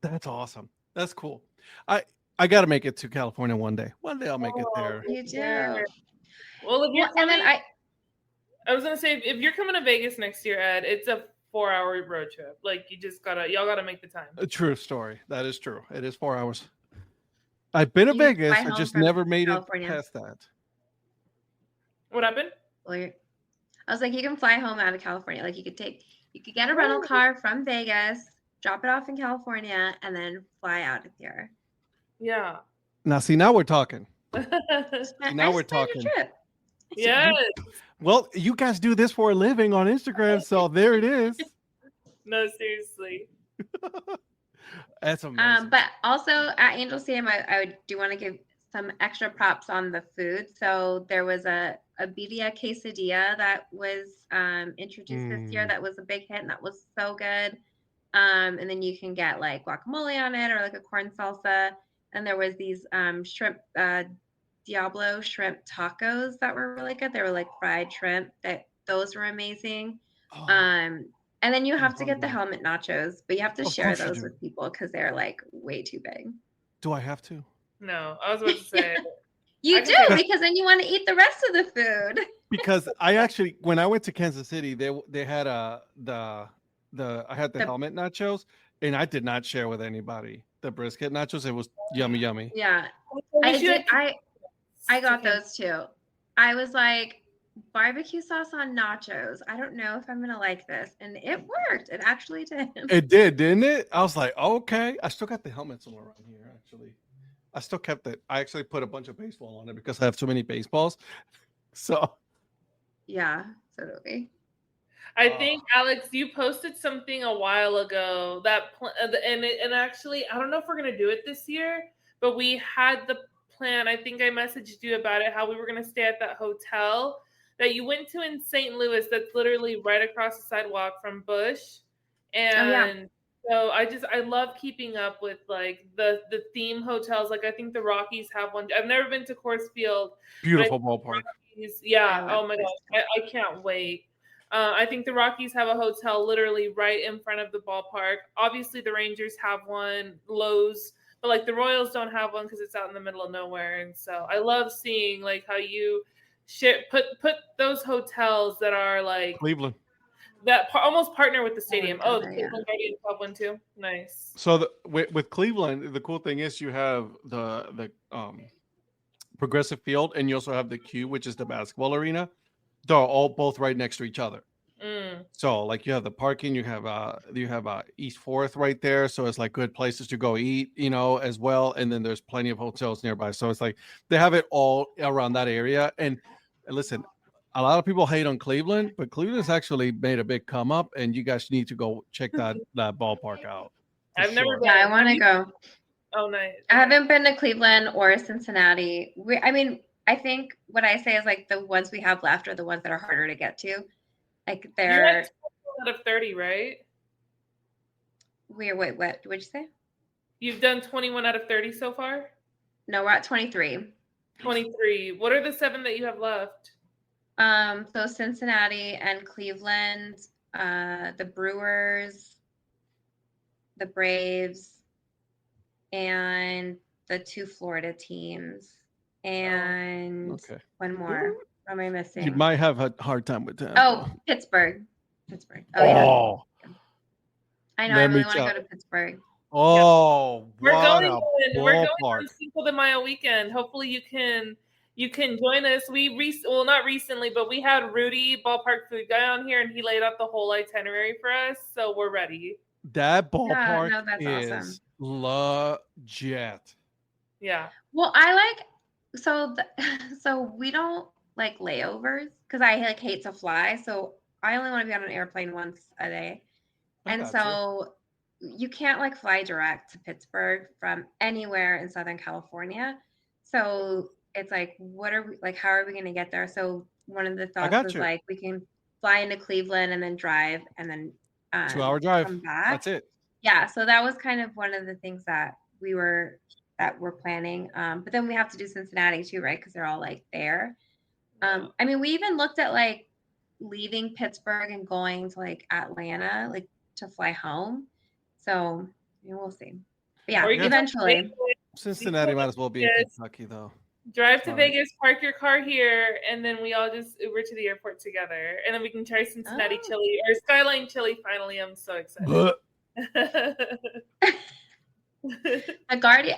that's awesome. That's cool. I got to make it to California one day. One day I'll make it there. You do. Well, if you're coming, I was gonna say if you're coming to Vegas next year, Ed, it's a 4-hour road trip. Like y'all gotta make the time. A true story. That is true. It is 4 hours. I've been to Vegas. I just never made California. It past that. What happened? Well, I was like, you can fly home out of California. Like you could get a rental car from Vegas, drop it off in California, and then fly out of here. Yeah. Now, see, now we're talking. I Now we're just planned talking. a trip. Yes. Well, you guys do this for a living on Instagram, so there it is. No, seriously. That's amazing. But also at Angel Stadium, I do want to give some extra props on the food. So there was a birria quesadilla that was introduced this year that was a big hit, and that was so good. And then you can get like guacamole on it or like a corn salsa. And there was these shrimp Diablo shrimp tacos that were really good. They were like fried shrimp. Those were amazing. Oh, And then you have to get the hungry. helmet nachos, but you have to Of share course you those do. with people because they're like way too big. Do I have to? No, I was about to say. You I do can say- because then you want to eat the rest of the food. Because I actually, when I went to Kansas City, they had the I had the The- helmet nachos, and I did not share with anybody the brisket nachos. It was yummy, yummy. Yeah, We I should- did. I got chicken. those too. I was like, barbecue sauce on nachos. I don't know if I'm gonna like this, and it worked. It actually did. It did, didn't it? I was like, okay. I still got the helmet somewhere around here, actually. I still kept it. I actually put a bunch of baseball on it because I have so many baseballs. So Yeah, so do we. I think Alex, you posted something a while ago that and actually I don't know if we're gonna do it this year, but we had the plan. I think I messaged you about it, how we were gonna stay at that hotel that you went to in St. Louis. That's literally right across the sidewalk from Bush, and so I love keeping up with like the theme hotels. Like I think the Rockies have one. I've never been to Coors Field. beautiful ballpark. Yeah. I Oh love my Coors gosh, I can't wait. I think the Rockies have a hotel literally right in front of the ballpark. Obviously, the Rangers have one, Lowe's, but like the Royals don't have one because it's out in the middle of nowhere. And so I love seeing like how you put those hotels that are like Cleveland. that almost partner with the stadium. go Oh, the there, Cleveland Guardians have one too. Nice. So with Cleveland, the cool thing is you have the Progressive Field, and you also have the Q, which is the basketball arena. They're all both right next to each other. So like you have the parking, you have East Fourth right there, so it's like good places to go eat, as well. And then there's plenty of hotels nearby, so it's like they have it all around that area. And listen, a lot of people hate on Cleveland, but Cleveland's actually made a big come up, and you guys need to go check that ballpark out. I've never been. Yeah, I want to go. Oh, nice. I haven't been to Cleveland or Cincinnati. I think what I say is like the ones we have left are the ones that are harder to get to. Like You're they're at 21 out of 30, right? wait, what would you say? You've done 21 out of 30 so far? No, we're at 23. 23. What are the 7 that you have left? So Cincinnati and Cleveland, the Brewers, the Braves, and the 2 Florida teams, and Okay. one more. What am I missing? You might have a hard time with that. Oh, Pittsburgh. Oh, yeah. I know. I really want to go to Pittsburgh. Oh, We're what going. a We're going ballpark. on Cinco de Mayo weekend. Hopefully, you can join us. Well, not recently, but we had Rudy, ballpark food guy, on here, and he laid out the whole itinerary for us. So we're ready. That ballpark that's is legit. Yeah. Well, so we don't like layovers because I like hate to fly. So I only want to be on an airplane once a day. And so you can't like fly direct to Pittsburgh from anywhere in Southern California. So it's like, how are we going to get there? So one of the thoughts was like, we can fly into Cleveland and then drive and then 2-hour drive. come back. That's it. Yeah. So that was kind of one of the things that we're planning. But then we have to do Cincinnati too, right? Because they're all like there. I mean, we even looked at like leaving Pittsburgh and going to like Atlanta, like to fly home. So we'll see. But yeah, eventually. Cincinnati might as well be in Kentucky, though. Drive to Vegas, park your car here, and then we all just Uber to the airport together, and then we can try Cincinnati chili or Skyline chili. Finally, I'm so excited. The Guardian,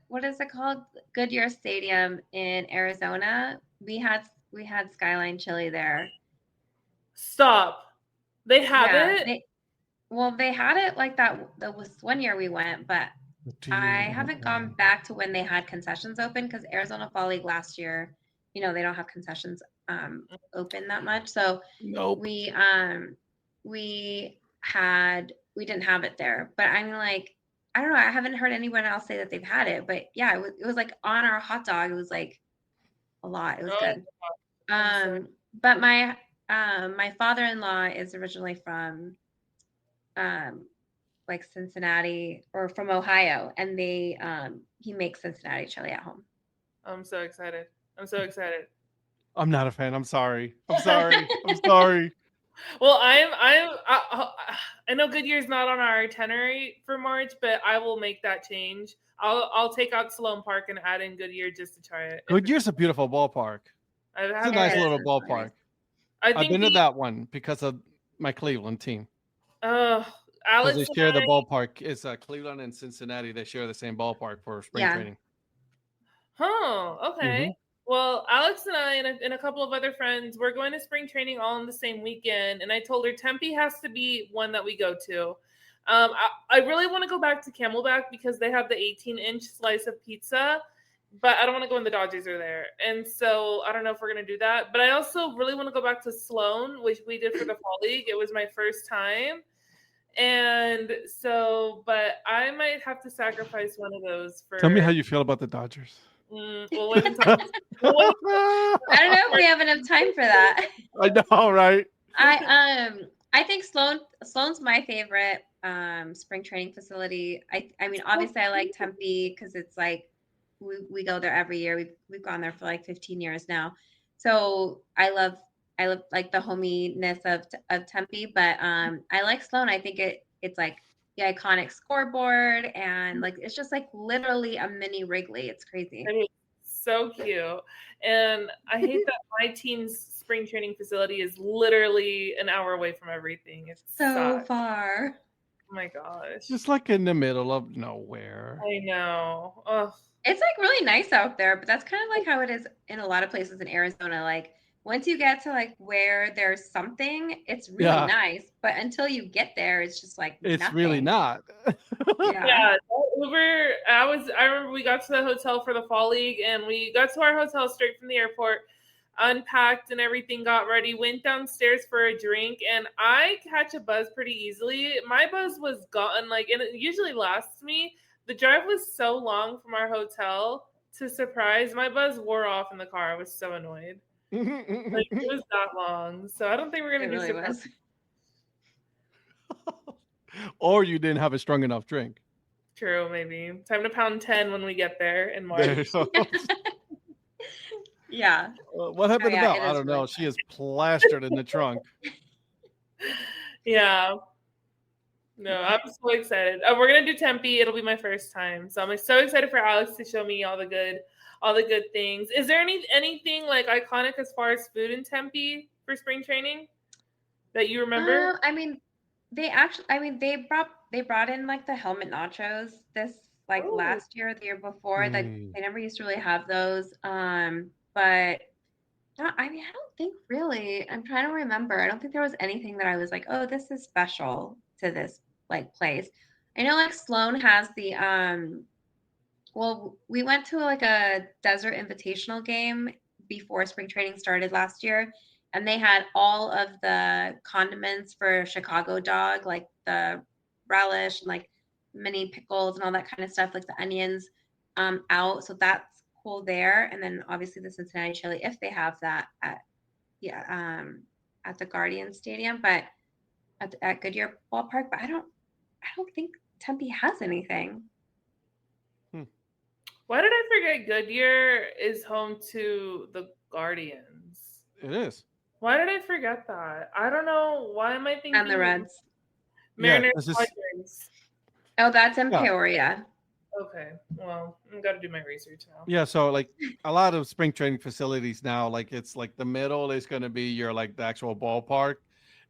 what is it called? Goodyear Stadium in Arizona. We had Skyline chili there. Stop. They have it? Well, they had it like that. That was one year we went, but I haven't gone back to when they had concessions open because Arizona Fall League last year, they don't have concessions open that much. So Nope. we didn't have it there. But I'm like, I don't know. I haven't heard anyone else say that they've had it. But yeah, it was like on our hot dog. It was like a lot. It was good. But my father-in-law is originally from like Cincinnati or from Ohio, and he makes Cincinnati chili at home. I'm so excited. I'm not a fan. I'm sorry. I'm sorry. Well, I know Goodyear's not on our itinerary for March, but I will make that change. I'll take out Sloan Park and add in Goodyear just to try it. Goodyear's a beautiful ballpark. It's a nice little ballpark. I've been to that one because of my Cleveland team. Alex, they share the ballpark. It's Cleveland and Cincinnati. They share the same ballpark for spring training. Oh, okay. Well, Alex and I and a couple of other friends, we're going to spring training all in the same weekend. And I told her Tempe has to be one that we go to. I really want to go back to Camelback because they have the 18-inch slice of pizza, but I don't want to go when the Dodgers are there. And so I don't know if we're going to do that. But I also really want to go back to Sloan, which we did for the Fall League. It was my first time. And so, but I might have to sacrifice one of those for... Tell me how you feel about the Dodgers. We'll wait until... I don't know if we have enough time for that. I know, right? I think Sloan's my favorite spring training facility. I mean, obviously I like Tempe because it's like we go there every year. We've gone there for like 15 years now. So I love like the hominess of Tempe, but I like Sloan. I think it's like the iconic scoreboard and like it's just like literally a mini Wrigley. It's crazy. I mean, so cute. And I hate that my team's spring training facility is literally an hour away from everything. It's so far. Oh my gosh. Just like in the middle of nowhere. I know. Ugh. It's like really nice out there, but that's kind of like how it is in a lot of places in Arizona. Like once you get to like where there's something, it's really nice. But until you get there, it's just like it's nothing. Really not. Yeah. Uber. I remember we got to the hotel for the Fall League, and we got to our hotel straight from the airport, unpacked and everything, got ready, went downstairs for a drink, and I catch a buzz pretty easily. My buzz was gone, like, and it usually lasts me. The drive was so long from our hotel to Surprise. My buzz wore off in the car. I was so annoyed. Like it was that long, so I don't think we're gonna do Surprise. Or you didn't have a strong enough drink. True, maybe. Time to pound 10 when we get there in March. Yeah. What happened to Belle? I don't know. She is plastered in the trunk. Yeah. No, I'm so excited. We're gonna do Tempe. It'll be my first time, so I'm so excited for Alex to show me all the good things. Is there anything like iconic as far as food in Tempe for spring training that you remember? I mean, they brought in like the helmet nachos this like last year or the year before. That they never used to really have those. But no, I mean, I don't think really. I'm trying to remember. I don't think there was anything that I was like, oh, this is special to this like place. I know like Sloan has the well, we went to like a desert invitational game before spring training started last year, and they had all of the condiments for Chicago dog, like the relish and like mini pickles and all that kind of stuff, like the onions out. So that's cool there. And then obviously the Cincinnati chili, if they have that at the Guardian Stadium, but at Goodyear Ballpark. But I don't think Tempe has anything. Why did I forget Goodyear is home to the Guardians? It is. Why did I forget that? I don't know. Why am I thinking? And the Reds. Mariners. Oh, that's in Peoria. Okay. Well, I've got to do my research now. Yeah. So like a lot of spring training facilities now, like it's like the middle is going to be your like the actual ballpark.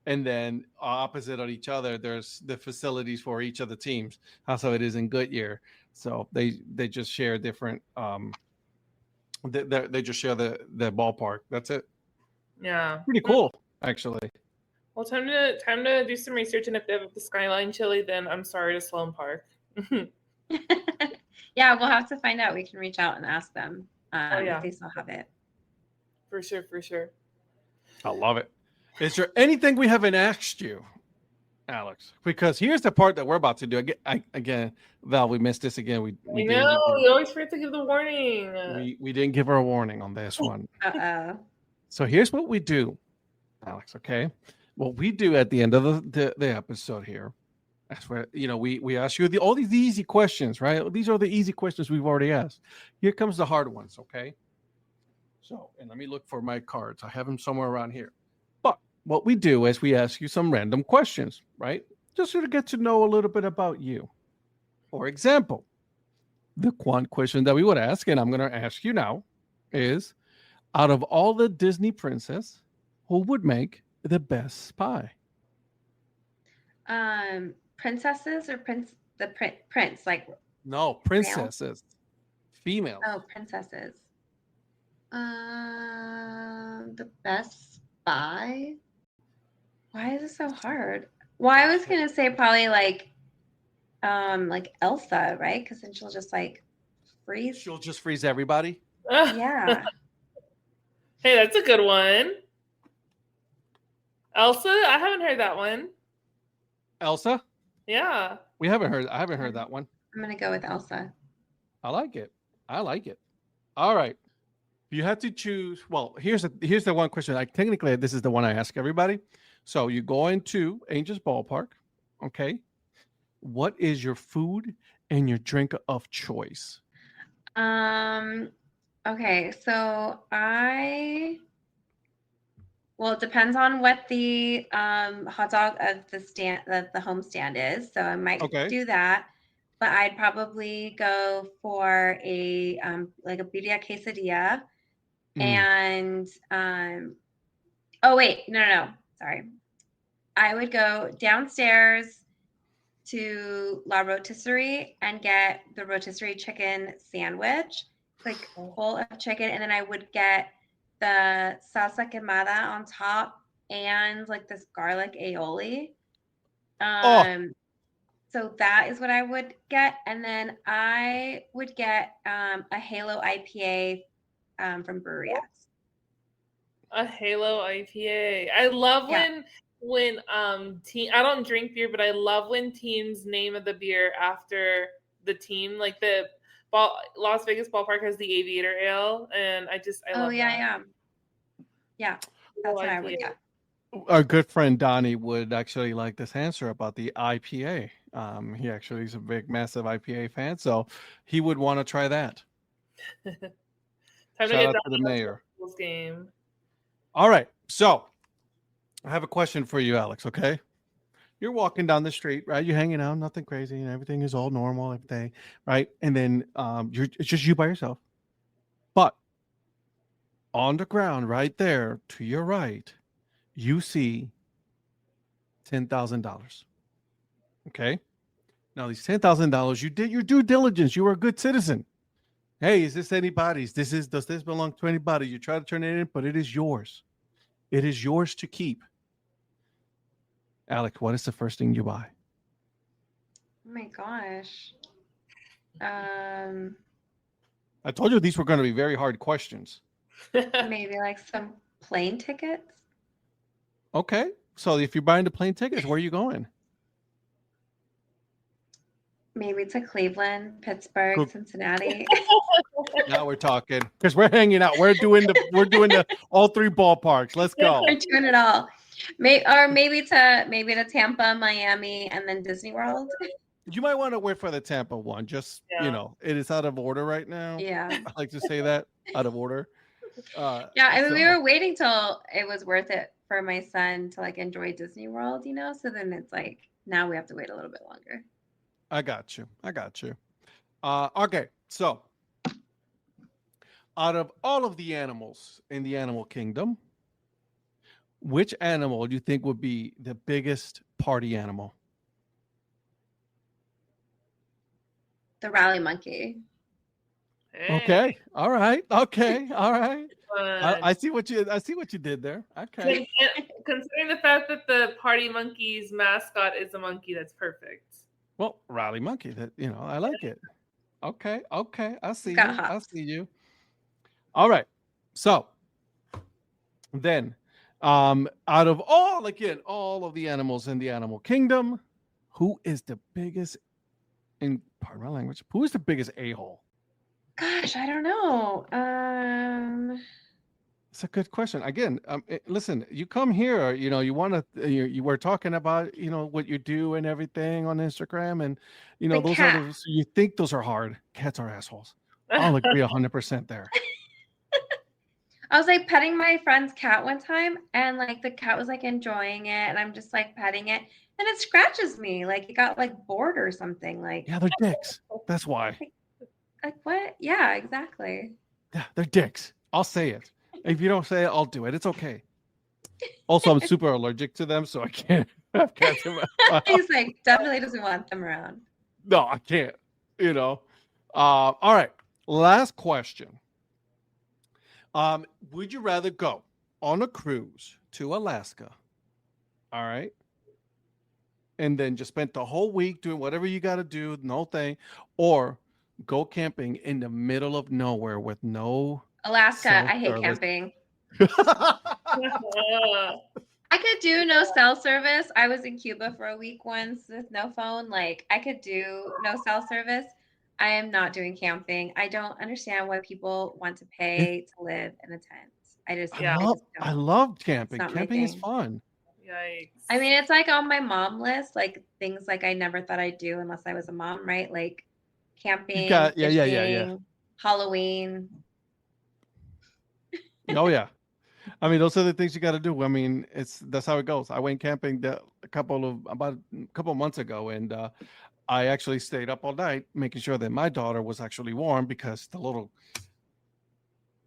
And then opposite of each other, there's the facilities for each of the teams. Also, it is in Goodyear. So they just share different. They just share the ballpark. That's it. Yeah. Pretty cool, actually. Well, time to do some research, and if they have the Skyline chili, then I'm sorry to Sloan Park. Yeah, we'll have to find out. We can reach out and ask them yeah. if they still have it. For sure. I love it. Is there anything we haven't asked you, Alex? Because here's the part that we're about to do. Again, Val, we missed this again. We you always forget to give the warning. We didn't give her a warning on this one. Uh-oh. So here's what we do, Alex. Okay, what we do at the end of the episode here, that's where we ask you all these easy questions, right? These are the easy questions we've already asked. Here comes the hard ones. Okay. So, and let me look for my cards. I have them somewhere around here. But what we do is we ask you some random questions, right? Just to get to know a little bit about you. For example, the one question that we would ask, and I'm going to ask you now, is out of all the Disney princess, who would make the best spy? Princesses or prince? Like no, princesses, female. Oh, princesses. The best spy. Why is it so hard? Well, I was gonna say probably like Elsa, right? Because then she'll just like freeze. She'll just freeze everybody. Yeah. Hey, that's a good one. Elsa, I haven't heard that one. Elsa? Yeah. I haven't heard that one. I'm gonna go with Elsa. I like it. All right. You have to choose. Well, here's the one question. Technically, this is the one I ask everybody. So you go into Angel's Ballpark. Okay. What is your food and your drink of choice? Okay, so well, it depends on what the hot dog of the home stand is. So I might do that, but I'd probably go for a like a birria quesadilla, and oh wait, no, sorry, I would go downstairs to La Rotisserie and get the rotisserie chicken sandwich, like full of chicken, and then I would get the salsa quemada on top and like this garlic aioli. So that is what I would get, and then I would get a Halo IPA from Brewery X. A Halo IPA. I love when I don't drink beer, but I love when teams name the beer after the team. Like the Las Vegas Ballpark has the Aviator Ale, and I love that. Yeah. That's what I would get. Our good friend Donnie would actually like this answer about the IPA. He actually is a big, massive IPA fan, so he would want to try that. Time Shout out to the mayor. Game. All right, so I have a question for you, Alex. Okay, you're walking down the street, right? You're hanging out, nothing crazy, and everything is all normal, everything, right? And then it's just you by yourself, but on the ground, right there to your right, you see $10,000. Okay, now these $10,000, you did your due diligence. You were a good citizen. Hey, is this anybody's? Does this belong to anybody? You try to turn it in, but it is yours. It is yours to keep. Alex, what is the first thing you buy? Oh my gosh. I told you these were going to be very hard questions. Maybe like some plane tickets. Okay, so if you're buying the plane tickets, where are you going? Maybe to Cleveland, Pittsburgh, Cincinnati. Now we're talking because we're hanging out. We're doing the all three ballparks. Let's go. We're doing it all. Maybe to Tampa, Miami, and then Disney World. You might want to wait for the Tampa one. Just it is out of order right now. Yeah, I like to say that out of order. We were waiting till it was worth it for my son to like enjoy Disney World, So then it's like now we have to wait a little bit longer. I got you. Okay, so out of all of the animals in the animal kingdom, which animal do you think would be the biggest party animal? The rally monkey. Hey. Okay. All right. I see what you did there. Okay. considering the fact that the party monkey's mascot is a monkey, that's perfect. Well, rally monkey. That I like it. Okay, okay. I He's see got you. I hops. see you. All right. So then, out of all of the animals in the animal kingdom, who is the biggest in pardon my language? Who is the biggest a hole? Gosh, I don't know. It's a good question. Again, listen, you come here, you want to, you were talking about, what you do and everything on Instagram, and the those are cat. the, you think those are hard. Cats are assholes. I'll agree 100% there. I was like petting my friend's cat one time, and like the cat was like enjoying it, and I'm just like petting it, and it scratches me, like it got like bored or something. Like, Yeah, they're dicks. That's why. like what? Yeah, exactly. Yeah, they're dicks. I'll say it. If you don't say it, I'll do it. It's okay. Also, I'm super allergic to them, so I can't have cats in my house. He's like definitely doesn't want them around. No, I can't. All right. Last question. Would you rather go on a cruise to Alaska? All right. And then just spend the whole week doing whatever you got to do, no thing, or go camping in the middle of nowhere with no Alaska, cell I hate service. camping. I could do no cell service. I was in Cuba for a week once with no phone. Like I could do no cell service. I am not doing camping. I don't understand why people want to pay to live in a tent. Yeah. I just I don't. love It's camping. not my Camping is thing. fun. Yikes. I mean, it's like on my mom list, like things like I never thought I'd do unless I was a mom, right? Like You camping, got yeah. fishing, Halloween. Oh yeah. I mean, those are the things you got to do. I mean, that's how it goes. I went camping about a couple of months ago, and I actually stayed up all night making sure that my daughter was actually warm because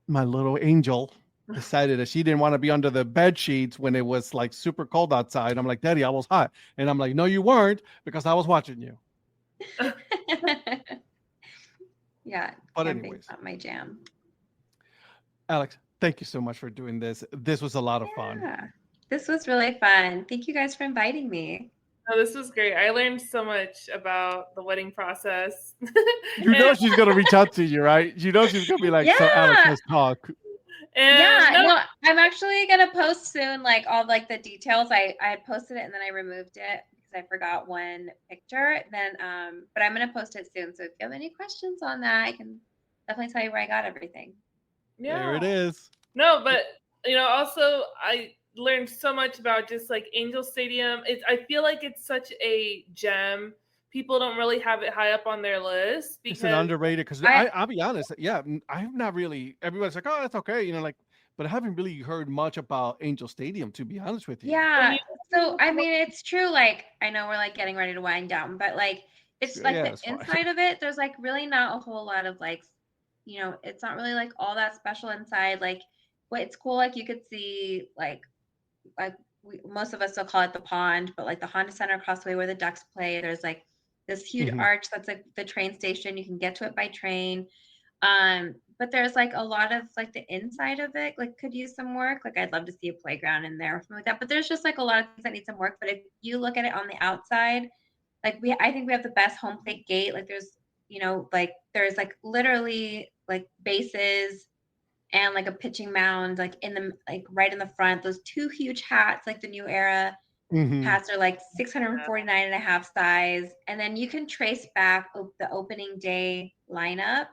my little angel decided that she didn't want to be under the bed sheets when it was like super cold outside. I'm like, Daddy, I was hot, and I'm like, no, you weren't because I was watching you. Yeah, But camping's anyways, not my jam. Alex, thank you so much for doing this. This was a lot of fun. Yeah, this was really fun. Thank you guys for inviting me. Oh, this was great. I learned so much about the wedding process. You know she's gonna reach out to you, right? You know she's gonna be like, so Alex, Yeah. let's talk. And no, Well, I'm actually gonna post soon, like all like the details. I had posted it and then I removed it because I forgot one picture. Then, but I'm gonna post it soon. So if you have any questions on that, I can definitely tell you where I got everything. There it yeah. is. No, but also I learned so much about just like Angel Stadium. I feel like it's such a gem. People don't really have it high up on their list It's an because underrated because I'll be honest. Yeah, I have not really. Everybody's like, oh, that's okay, but I haven't really heard much about Angel Stadium, to be honest with you. Yeah. So I mean, it's true. Like I know we're like getting ready to wind down, but like it's like Yeah, the that's fine. inside of it. There's like really not a whole lot of like, it's not really like all that special inside. Like, what it's cool. Like you could see like most of us still call it the pond, but like the Honda Center across the way where the Ducks play. There's like this huge Mhm. arch that's like the train station. You can get to it by train. But there's like a lot of like the inside of it like could use some work. Like I'd love to see a playground in there or something like that. But there's just like a lot of things that need some work. But if you look at it on the outside, like I think we have the best home plate gate. Like like there's like literally like bases and like a pitching mound like in the like right in the front. Those two huge hats, like the new era Mhm. hats are like 649 and a half size. And then you can trace back the opening day lineup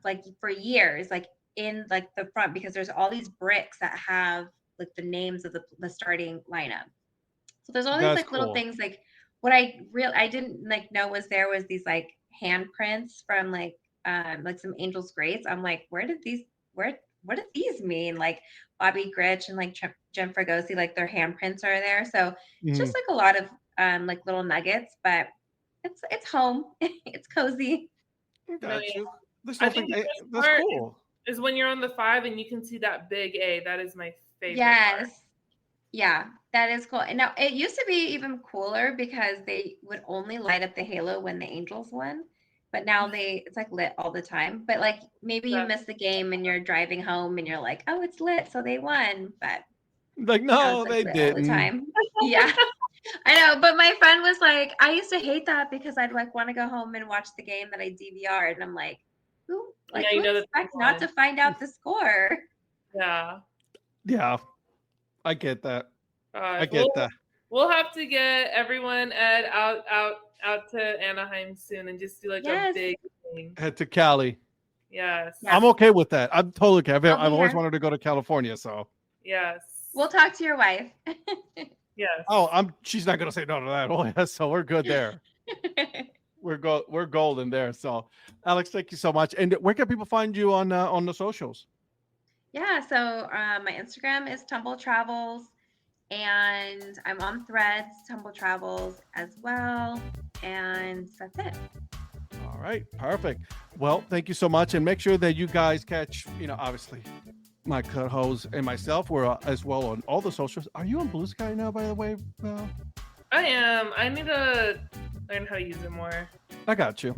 like for years, like in like the front, because there's all these bricks that have like the names of the starting lineup. So there's all these That's like little cool. things like what I didn't like know was these like handprints from like some Angels greats. I'm like, what do these mean? Like Bobby Grich and like Jim Fregosi, like their handprints are there. So it's just Mhm. like a lot of like little nuggets, but it's home. It's cozy. I no, got yeah. you. There's I think nothing. the best That's part cool. is when you're on the 5 and you can see that big A. That is my favorite part. Yes. Yeah, that is cool. And now it used to be even cooler because they would only light up the halo when the Angels won. But now it's like lit all the time. But like maybe you Yeah. miss the game and you're driving home and you're like, oh, it's lit, so they won. But Like, I no, was they like, all the didn't. time. Yeah, I know. But my friend was like, I used to hate that because I'd like want to go home and watch the game that I DVR'd, and I'm like, Yeah, you who know that expects not to find out the score? Yeah. Yeah, I get that. I Gosh, get that. we'll have to get everyone out to Anaheim soon and just do like a Yes. big thing. Head to Cali. Yes. Yeah. I'm okay with that. I'm totally okay. I'll I've be always here. wanted to go to California, so. Yes. We'll talk to your wife. Yes. Oh, she's not gonna say no to that. Oh yeah, so we're good there. We're golden there. So, Alex, thank you so much. And where can people find you on the socials? Yeah, so my Instagram is Tumble Travels, and I'm on Threads, Tumble Travels as well, and that's it. All right, perfect. Well, thank you so much, and make sure that you guys catch, obviously, my co-host and myself. We're as well on all the socials. Are you on Blue Sky now, by the way? I am. I need to learn how to use it more. I got you.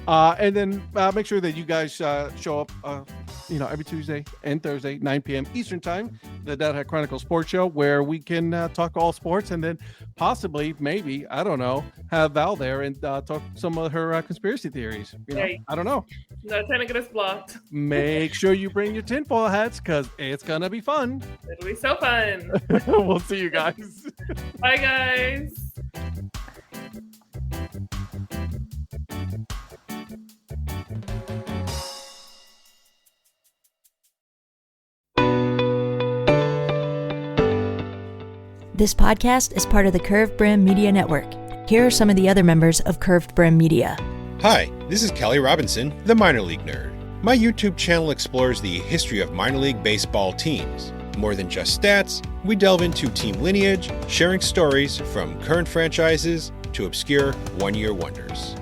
And then make sure that you guys show up, every Tuesday and Thursday, 9 p.m. Eastern Time, the Dad Hat Chronicle Sports Show, where we can talk all sports and then possibly, maybe, I don't know, have Val there and talk some of her conspiracy theories. Hey. I don't know. Not trying to get us blocked. Make sure you bring your tinfoil hats because it's going to be fun. It'll be so fun. We'll see you guys. Bye, guys. This podcast is part of the Curved Brim Media Network. Here are some of the other members of Curved Brim Media. Hi, this is Kelly Robinson, the Minor League Nerd. My YouTube channel explores the history of minor league baseball teams. More than just stats, we delve into team lineage, sharing stories from current franchises to obscure one-year wonders.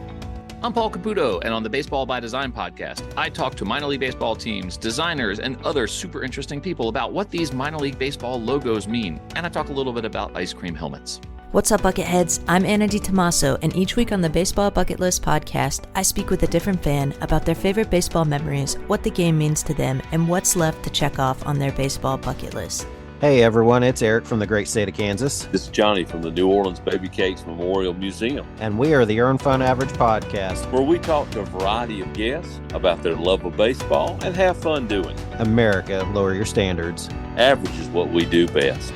I'm Paul Caputo, and on the Baseball by Design podcast, I talk to minor league baseball teams, designers, and other super interesting people about what these minor league baseball logos mean, and I talk a little bit about ice cream helmets. What's up, Bucketheads? I'm Anna DiTommaso, and each week on the Baseball Bucket List podcast, I speak with a different fan about their favorite baseball memories, what the game means to them, and what's left to check off on their baseball bucket list. Hey everyone, it's Eric from the great state of Kansas. This is Johnny from the New Orleans Baby Cakes Memorial Museum. And we are the Earn Fun Average podcast, where we talk to a variety of guests about their love of baseball and have fun doing it. America, lower your standards. Average is what we do best.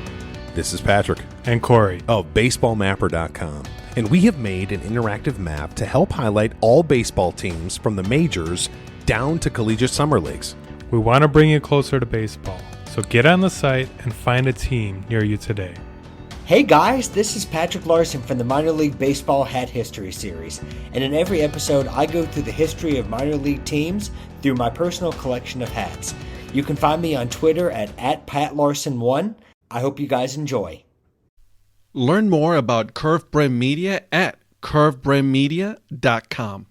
This is Patrick and Corey of BaseballMapper.com, and we have made an interactive map to help highlight all baseball teams from the majors down to collegiate summer leagues. We want to bring you closer to baseball, so get on the site and find a team near you today. Hey guys, this is Patrick Larson from the Minor League Baseball Hat History Series, and in every episode I go through the history of minor league teams through my personal collection of hats. You can find me on Twitter at @PatLarson1. I hope you guys enjoy. Learn more about Curved Brim Media at curvedbrimmedia.com.